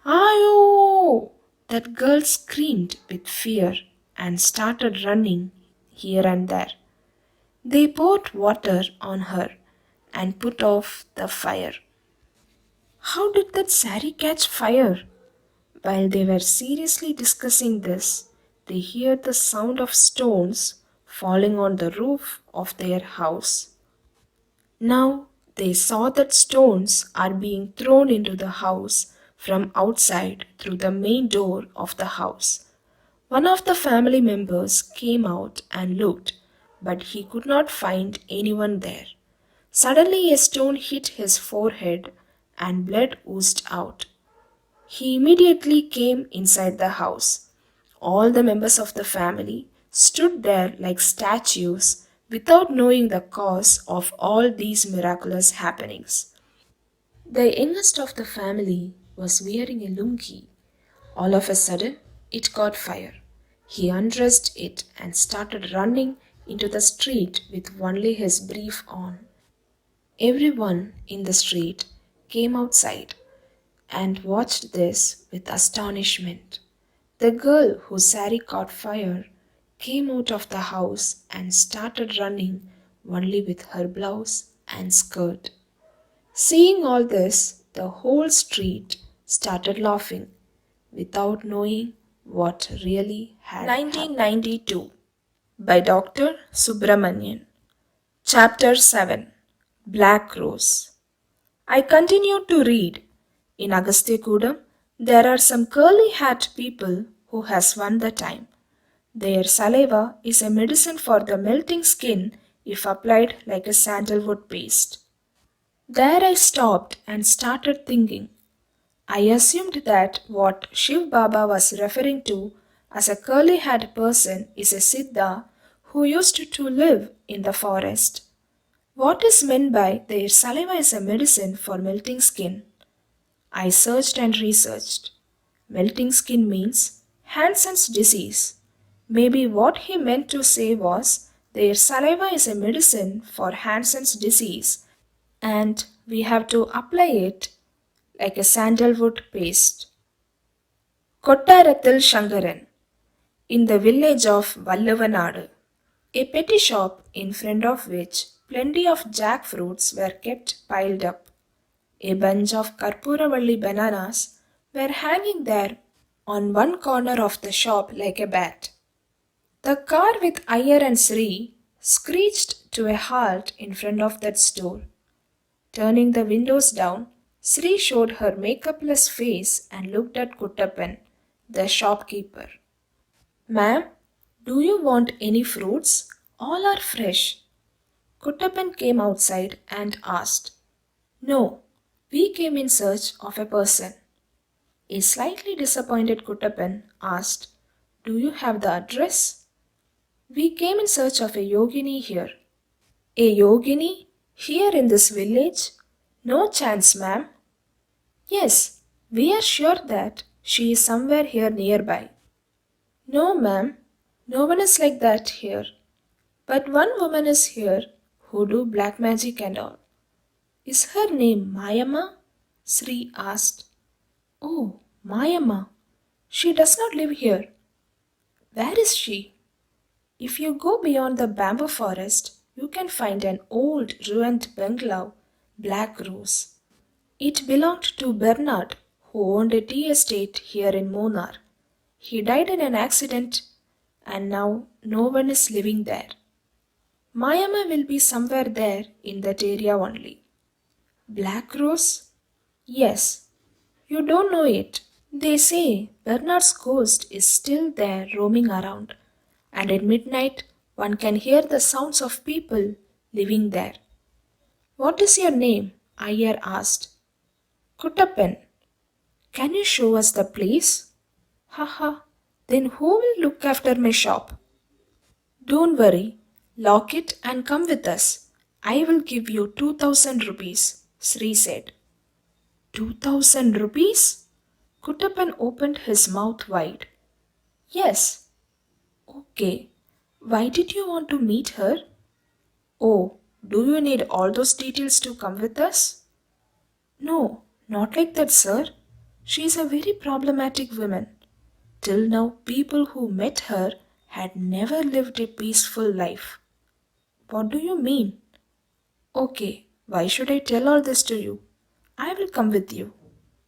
"Ayo!" That girl screamed with fear and started running here and there. They poured water on her and put off the fire. How did that sari catch fire? While they were seriously discussing this, they heard the sound of stones falling on the roof of their house. Now they saw that stones are being thrown into the house from outside through the main door of the house. One of the family members came out and looked, but he could not find anyone there. Suddenly a stone hit his forehead and blood oozed out. He immediately came inside the house. All the members of the family stood there like statues without knowing the cause of all these miraculous happenings. The youngest of the family was wearing a lungi. All of a sudden, it caught fire. He undressed it and started running into the street with only his brief on. Everyone in the street came outside and watched this with astonishment. The girl whose sari caught fire came out of the house and started running only with her blouse and skirt. Seeing all this, the whole street started laughing without knowing what really had 1992 by Dr. Subramanian. Chapter 7 Black Rose. I continued to read. In Agasthyakudam, there are some curly-haired people who has won the time. Their saliva is a medicine for the melting skin if applied like a sandalwood paste. There I stopped and started thinking. I assumed that what Shiv Baba was referring to as a curly-haired person is a Siddha who used to live in the forest. What is meant by their saliva is a medicine for melting skin? I searched and researched. Melting skin means Hansen's disease. Maybe what he meant to say was their saliva is a medicine for Hansen's disease and we have to apply it like a sandalwood paste. Kottarathil Shankaran in the village of Vallavanadu, a petty shop in front of which plenty of jackfruits were kept piled up. A bunch of Karpuravalli bananas were hanging there on one corner of the shop like a bat. The car with Iyer and Sri screeched to a halt in front of that store. Turning the windows down, Sri showed her makeupless face and looked at Kuttappan, the shopkeeper. "Ma'am, do you want any fruits? All are fresh." Kuttappan came outside and asked. "No, we came in search of a person." A slightly disappointed Kuttappan asked, "Do you have the address?" "We came in search of a yogini here." A yogini? Here in this village? No chance, ma'am. Yes, we are sure that she is somewhere here nearby. No, ma'am, no one is like that here. But one woman is here who do black magic and all. Is her name Mayama? Sri asked. Oh, Mayama. She does not live here. Where is she? If you go beyond the bamboo forest, you can find an old ruined bungalow, Black Rose. It belonged to Bernard, who owned a tea estate here in Monar. He died in an accident, and now no one is living there. Mayama will be somewhere there in that area only. Black Rose? Yes, you don't know it. They say Bernard's ghost is still there roaming around, and at midnight one can hear the sounds of people living there. What is your name? Iyer asked. Kuttappan. Can you show us the place? Haha, then who will look after my shop? Don't worry, lock it and come with us. I will give you 2000 rupees, Sri said. 2000 rupees? Kuttappan opened his mouth wide. Yes. Okay. Why did you want to meet her? Oh, do you need all those details to come with us? No, not like that, sir. She is a very problematic woman. Till now, people who met her had never lived a peaceful life. What do you mean? Okay, why should I tell all this to you? I will come with you.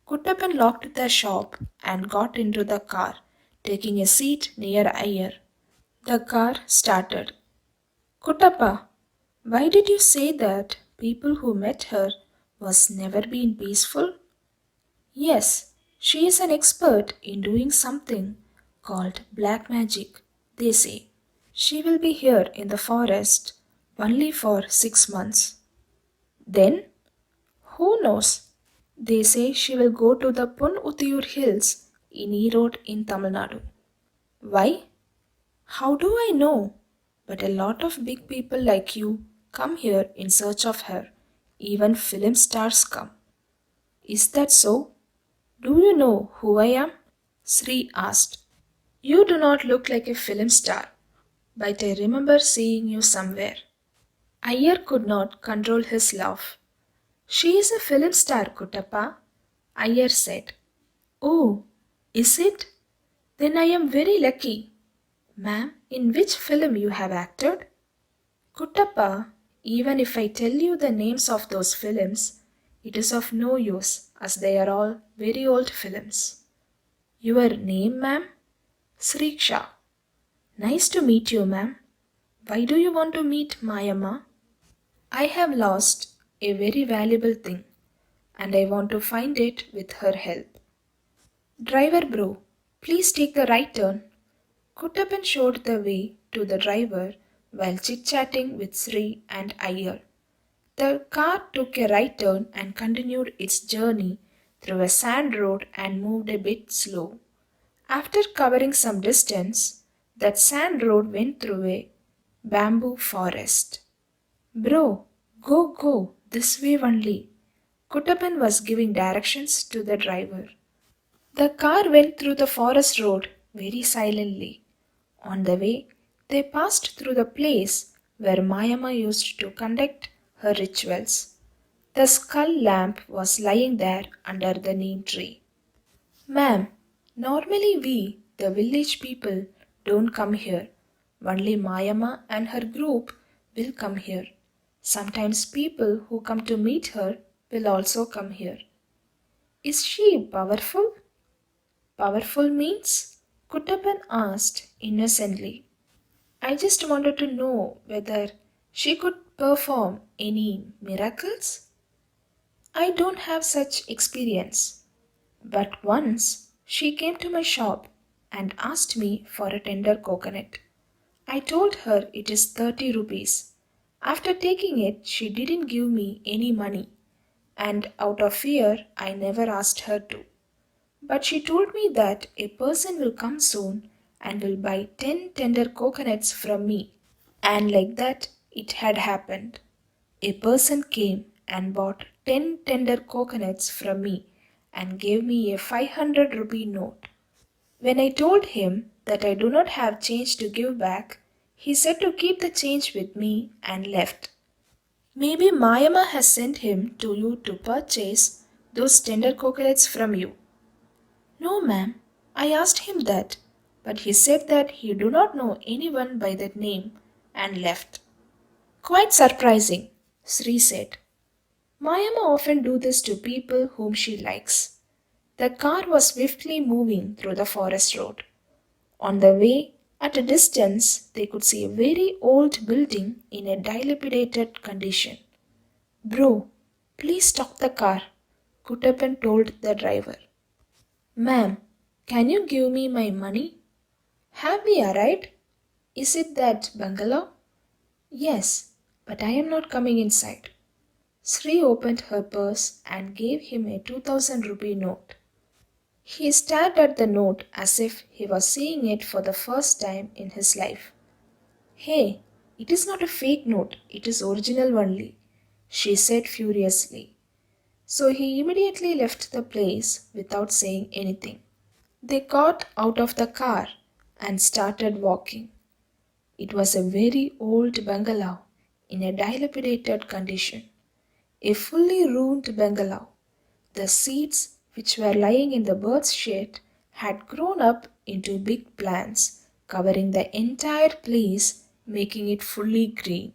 Kuttappan locked the shop and got into the car, taking a seat near Iyer. The car started. Kuttappa, why did you say that people who met her was never been peaceful? Yes, she is an expert in doing something called black magic, they say. She will be here in the forest only for 6 months. Then, who knows? They say she will go to the Punutiyur hills in Erode in Tamil Nadu. Why? How do I know? But a lot of big people like you come here in search of her. Even film stars come. Is that so? Do you know who I am? Sri asked. You do not look like a film star, but I remember seeing you somewhere. Iyer could not control his laugh. She is a film star, Kuttappa, Iyer said. Oh, is it? Then I am very lucky. Ma'am, in which film you have acted? Kuttappa, even if I tell you the names of those films, it is of no use as they are all very old films. Your name, ma'am? Sriksha. Nice to meet you, ma'am. Why do you want to meet Mayama? I have lost a very valuable thing and I want to find it with her help. Driver bro, please take the right turn. Kuttappan showed the way to the driver while chit-chatting with Sri and Iyer. The car took a right turn and continued its journey through a sand road and moved a bit slow. After covering some distance, that sand road went through a bamboo forest. Bro, go, this way only. Kuttappan was giving directions to the driver. The car went through the forest road very silently. On the way, they passed through the place where Mayama used to conduct her rituals. The skull lamp was lying there under the neem tree. Ma'am, normally we, the village people, don't come here. Only Mayama and her group will come here. Sometimes people who come to meet her will also come here. Is she powerful? Powerful means? Kuttappan asked innocently. I just wanted to know whether she could perform any miracles. I don't have such experience. But once she came to my shop and asked me for a tender coconut. I told her it is 30 rupees. After taking it, she didn't give me any money, and out of fear, I never asked her to. But she told me that a person will come soon and will buy 10 tender coconuts from me. And like that, It had happened. A person came and bought 10 tender coconuts from me and gave me a 500 rupee note. When I told him that I do not have change to give back, he said to keep the change with me and left. Maybe Mayama has sent him to you to purchase those tender coconuts from you. No, ma'am. I asked him that, but he said that he do not know anyone by that name and left. Quite surprising, Sri said. Mayama often do this to people whom she likes. The car was swiftly moving through the forest road. On the way, at a distance, they could see a very old building in a dilapidated condition. Bro, please stop the car, Kuttappan told the driver. Ma'am, can you give me my money? Have we arrived? Is it that bungalow? Yes, but I am not coming inside. Sri opened her purse and gave him a 2000 rupee note. He stared at the note as if he was seeing it for the first time in his life. Hey, it is not a fake note, it is original only, she said furiously. So he immediately left the place without saying anything. They got out of the car and started walking. It was a very old bungalow in a dilapidated condition. A fully ruined bungalow. The seeds which were lying in the bird's shed had grown up into big plants, covering the entire place, making it fully green.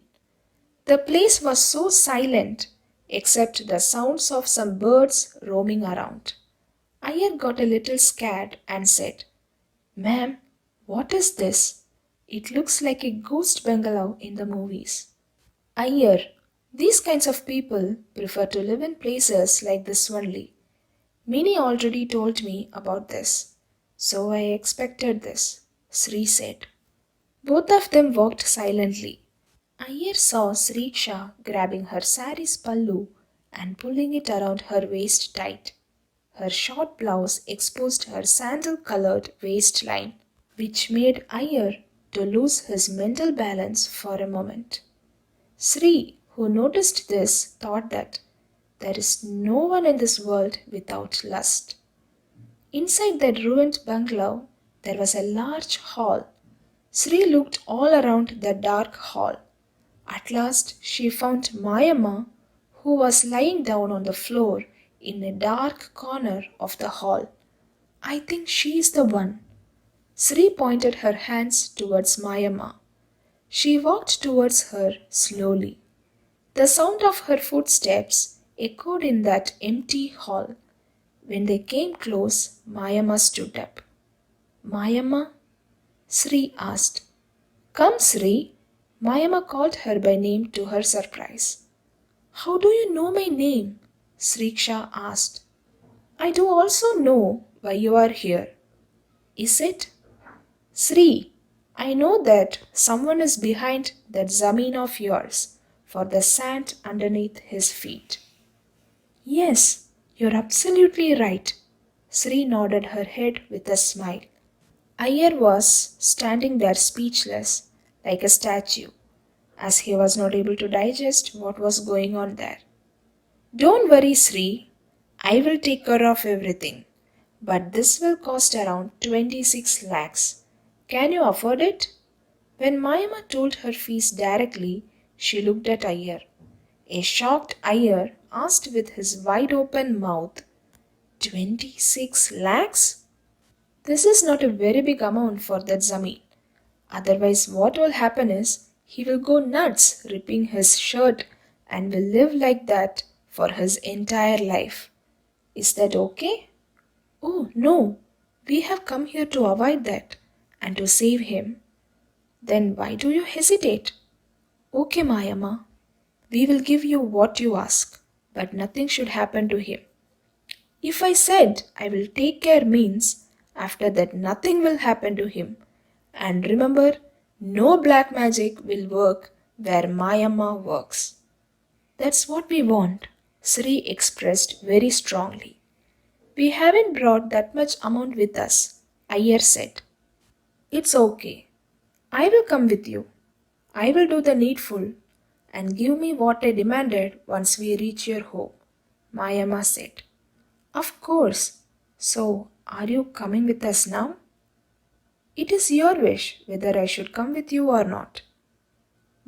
The place was so silent, except the sounds of some birds roaming around. Iyer got a little scared and said, Ma'am, what is this? It looks like a ghost bungalow in the movies. Iyer, these kinds of people prefer to live in places like this only. Minnie already told me about this, so I expected this, Sri said. Both of them walked silently. Iyer saw Sriksha grabbing her saree's pallu and pulling it around her waist tight. Her short blouse exposed her sandal-colored waistline, which made Iyer to lose his mental balance for a moment. Sri, who noticed this, thought that there is no one in this world without lust. Inside that ruined bungalow, there was a large hall. Sri looked all around the dark hall. At last, she found Mayama, who was lying down on the floor in a dark corner of the hall. I think she is the one. Sri pointed her hands towards Mayama. She walked towards her slowly. The sound of her footsteps echoed in that empty hall. When they came close, Mayama stood up. Mayama? Sri asked. Come, Sri. Mayama called her by name to her surprise. How do you know my name? Sriksha asked. I do also know why you are here. Is it? Sri, I know that someone is behind that zameen of yours for the sand underneath his feet. Yes, you're absolutely right. Sri nodded her head with a smile. Iyer was standing there speechless, like a statue, as he was not able to digest what was going on there. Don't worry, Sri. I will take care of everything. But this will cost around 26 lakhs. Can you afford it? When Mayama told her fees directly, she looked at Iyer. A shocked Iyer asked with his wide open mouth, 26 lakhs? This is not a very big amount for that zameen. Otherwise, what will happen is he will go nuts ripping his shirt and will live like that for his entire life. Is that okay? Oh, no. We have come here to avoid that and to save him. Then why do you hesitate? Okay, Mayama. We will give you what you ask, but nothing should happen to him. If I said I will take care means after that nothing will happen to him. And remember, no black magic will work where Mayama works. That's what we want, Sri expressed very strongly. We haven't brought that much amount with us, Iyer said. It's okay. I will come with you. I will do the needful and give me what I demanded once we reach your home, Mayama said. Of course. So, are you coming with us now? It is your wish whether I should come with you or not.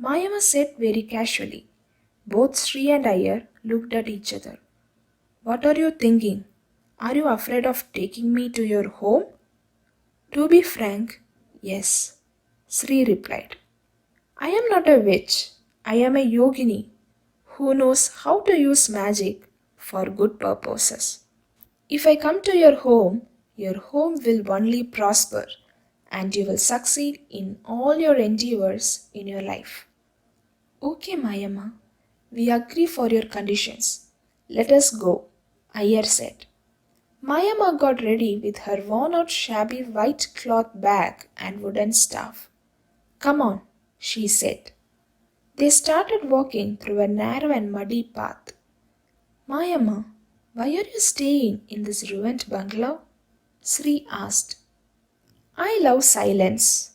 Mayama said very casually. Both Sri and Iyer looked at each other. What are you thinking? Are you afraid of taking me to your home? To be frank, yes, Sri replied. I am not a witch. I am a yogini who knows how to use magic for good purposes. If I come to your home will only prosper and you will succeed in all your endeavors in your life. Okay, Mayama, we agree for your conditions. Let us go, Iyer said. Mayama got ready with her worn out shabby white cloth bag and wooden staff. Come on, she said. They started walking through a narrow and muddy path. Mayama, why are you staying in this ruined bungalow? Sri asked. I love silence.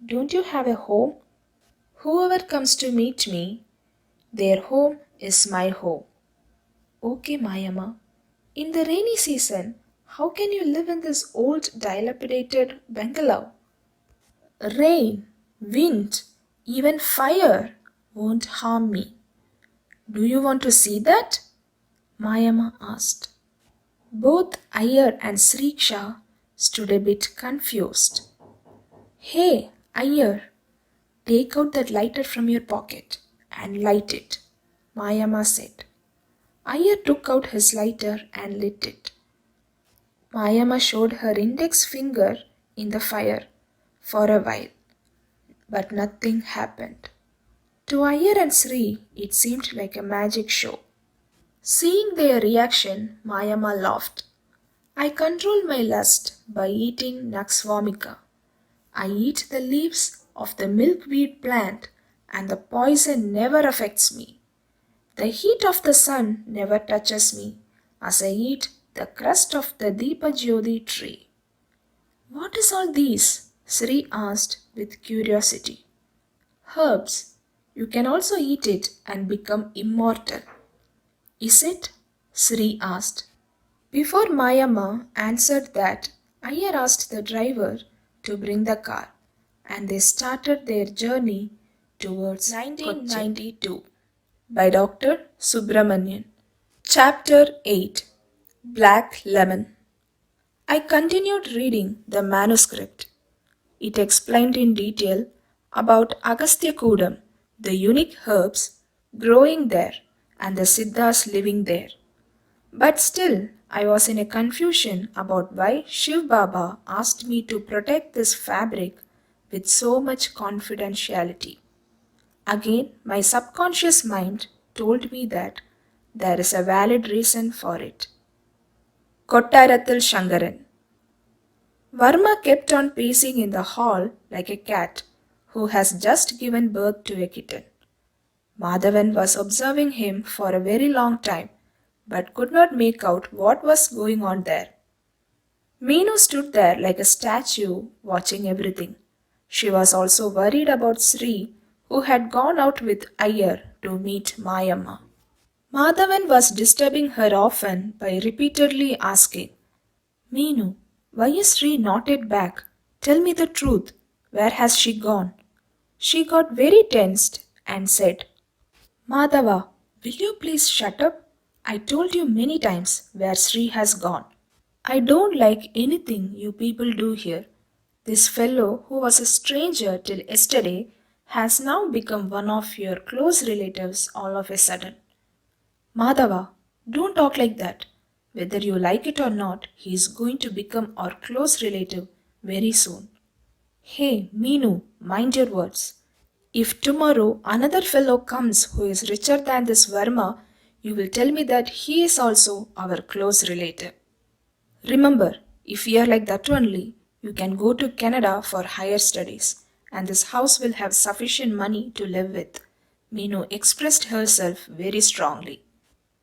Don't you have a home? Whoever comes to meet me, their home is my home. Okay, Mayama. In the rainy season, how can you live in this old dilapidated bungalow? Rain, wind, even fire won't harm me. Do you want to see that? Mayama asked. Both Iyer and Sriksha stood a bit confused. Hey, Iyer, take out that lighter from your pocket and light it, Mayama said. Iyer took out his lighter and lit it. Mayama showed her index finger in the fire for a while, but nothing happened. To Iyer and Sri, it seemed like a magic show. Seeing their reaction, Mayama laughed. I control my lust by eating Naxvomica. I eat the leaves of the milkweed plant and the poison never affects me. The heat of the sun never touches me as I eat the crust of the Deepajyoti tree. What is all these? Sri asked with curiosity. Herbs. You can also eat it and become immortal. Is it? Sri asked. Before Mayama answered that, Iyer asked the driver to bring the car and they started their journey towards 1992 by Dr. Subramanian. Chapter 8 Black Lemon. I continued reading the manuscript. It explained in detail about Agastya Kudam, the unique herbs growing there, and the Siddhas living there. But still, I was in a confusion about why Shiv Baba asked me to protect this fabric with so much confidentiality. Again, my subconscious mind told me that there is a valid reason for it. Kottarathil Shankaran. Varma kept on pacing in the hall like a cat who has just given birth to a kitten. Madhavan was observing him for a very long time but could not make out what was going on there. Meenu stood there like a statue watching everything. She was also worried about Sri, who had gone out with Iyer to meet Mayamma. Madhavan was disturbing her often by repeatedly asking, Meenu, why is Sri not yet back? Tell me the truth. Where has she gone? She got very tensed and said, Madhava, will you please shut up? I told you many times where Sri has gone. I don't like anything you people do here. This fellow, who was a stranger till yesterday, has now become one of your close relatives all of a sudden. Madhava, don't talk like that. Whether you like it or not, he is going to become our close relative very soon. Hey, Meenu, mind your words. If tomorrow another fellow comes who is richer than this Verma, you will tell me that he is also our close relative. Remember, if you are like that only, you can go to Canada for higher studies, and this house will have sufficient money to live with. Meenu expressed herself very strongly.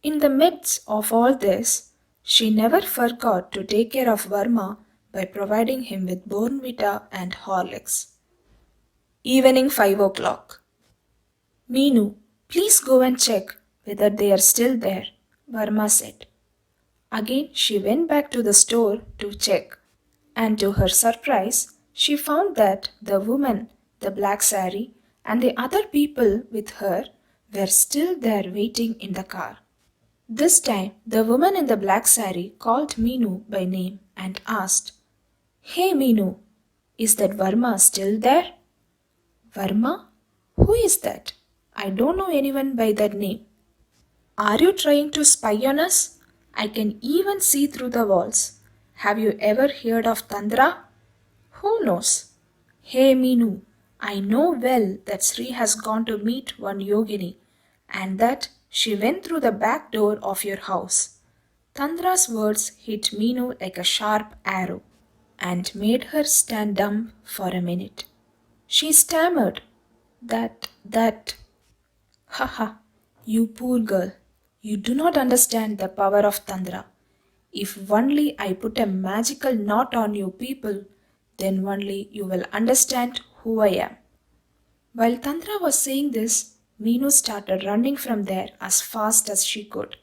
In the midst of all this, she never forgot to take care of Verma by providing him with Bournvita and Horlicks. Evening 5 o'clock. Meenu, please go and check whether they are still there, Varma said. Again, she went back to the store to check, and to her surprise, she found that the woman, the black sari, and the other people with her were still there waiting in the car. This time, the woman in the black sari called Meenu by name and asked, Hey Meenu, is that Varma still there? Varma? Who is that? I don't know anyone by that name. Are you trying to spy on us? I can even see through the walls. Have you ever heard of Tandra? Who knows? Hey Meenu, I know well that Sri has gone to meet one yogini and that she went through the back door of your house. Tandra's words hit Meenu like a sharp arrow and made her stand dumb for a minute. She stammered, that. Haha, you poor girl. You do not understand the power of Tandra. If only I put a magical knot on you people, then only you will understand who I am. While Tandra was saying this, Meenu started running from there as fast as she could.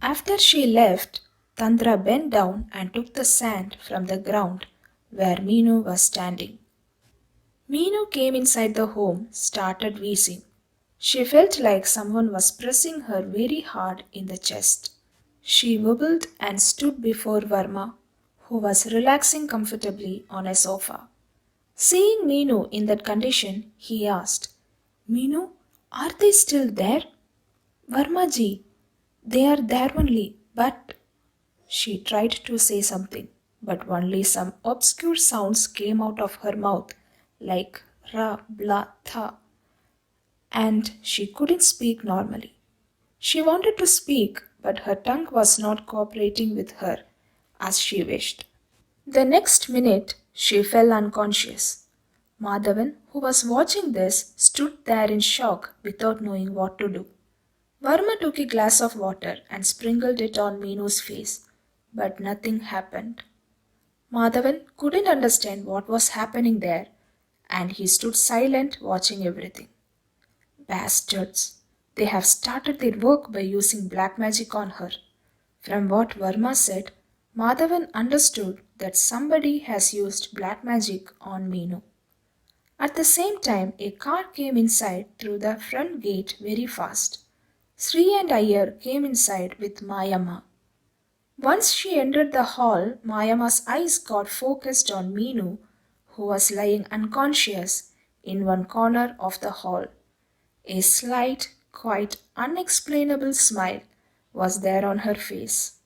After she left, Tandra bent down and took the sand from the ground where Meenu was standing. Meenu came inside the home, started wheezing. She felt like someone was pressing her very hard in the chest. She wobbled and stood before Varma, who was relaxing comfortably on a sofa. Seeing Meenu in that condition, he asked, Meenu, are they still there? Varmaji, they are there only, but. She tried to say something, but only some obscure sounds came out of her mouth, like ra, bla, tha, and she couldn't speak normally. She wanted to speak, but her tongue was not cooperating with her as she wished. The next minute, she fell unconscious. Madhavan, who was watching this, stood there in shock without knowing what to do. Varma took a glass of water and sprinkled it on Meenu's face, but nothing happened. Madhavan couldn't understand what was happening there, and he stood silent watching everything. Bastards! They have started their work by using black magic on her. From what Varma said, Madhavan understood that somebody has used black magic on Meenu. At the same time, a car came inside through the front gate very fast. Sri and Iyer came inside with Mayama. Once she entered the hall, Mayama's eyes got focused on Meenu, who was lying unconscious in one corner of the hall. A slight, quite unexplainable smile was there on her face.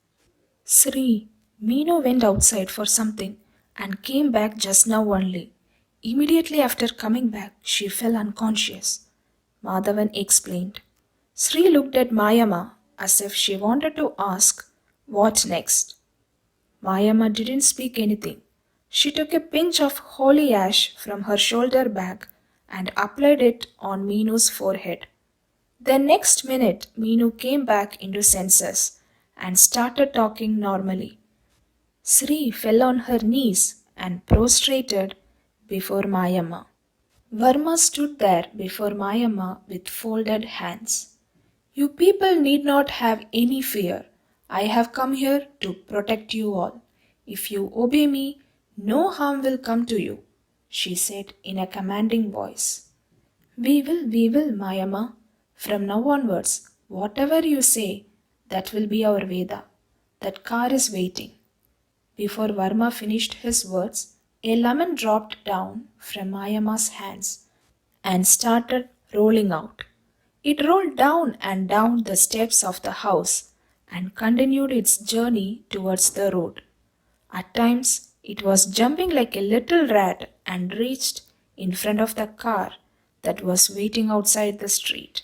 Sri, Meenu went outside for something and came back just now only. Immediately after coming back, she fell unconscious, Madhavan explained. Sri looked at Mayama as if she wanted to ask, what next? Mayama didn't speak anything. She took a pinch of holy ash from her shoulder bag and applied it on Meenu's forehead. The next minute, Meenu came back into senses and started talking normally. Sri fell on her knees and prostrated before Mayama. Varma stood there before Mayama with folded hands. You people need not have any fear. I have come here to protect you all. If you obey me, no harm will come to you, she said in a commanding voice. We will, Mayama. From now onwards, whatever you say, that will be our Veda. That car is waiting. Before Varma finished his words, a lemon dropped down from Mayama's hands and started rolling out. It rolled down and down the steps of the house and continued its journey towards the road. At times, it was jumping like a little rat and reached in front of the car that was waiting outside the street.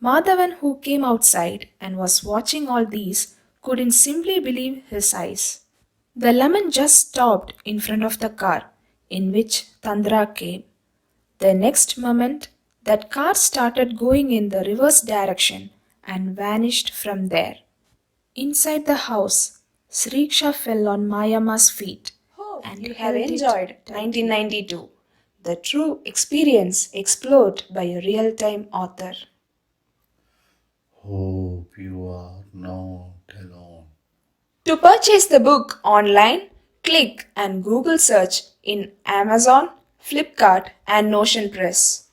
Madhavan, who came outside and was watching all these, couldn't simply believe his eyes. The lemon just stopped in front of the car in which Tandra came. The next moment, that car started going in the reverse direction and vanished from there. Inside the house, Sriksha fell on Mayama's feet Hope and you have held it enjoyed tightly. 1992, the true experience explored by a real time author. Hope you are not alone. To purchase the book online, click and Google search in Amazon, Flipkart, and Notion Press.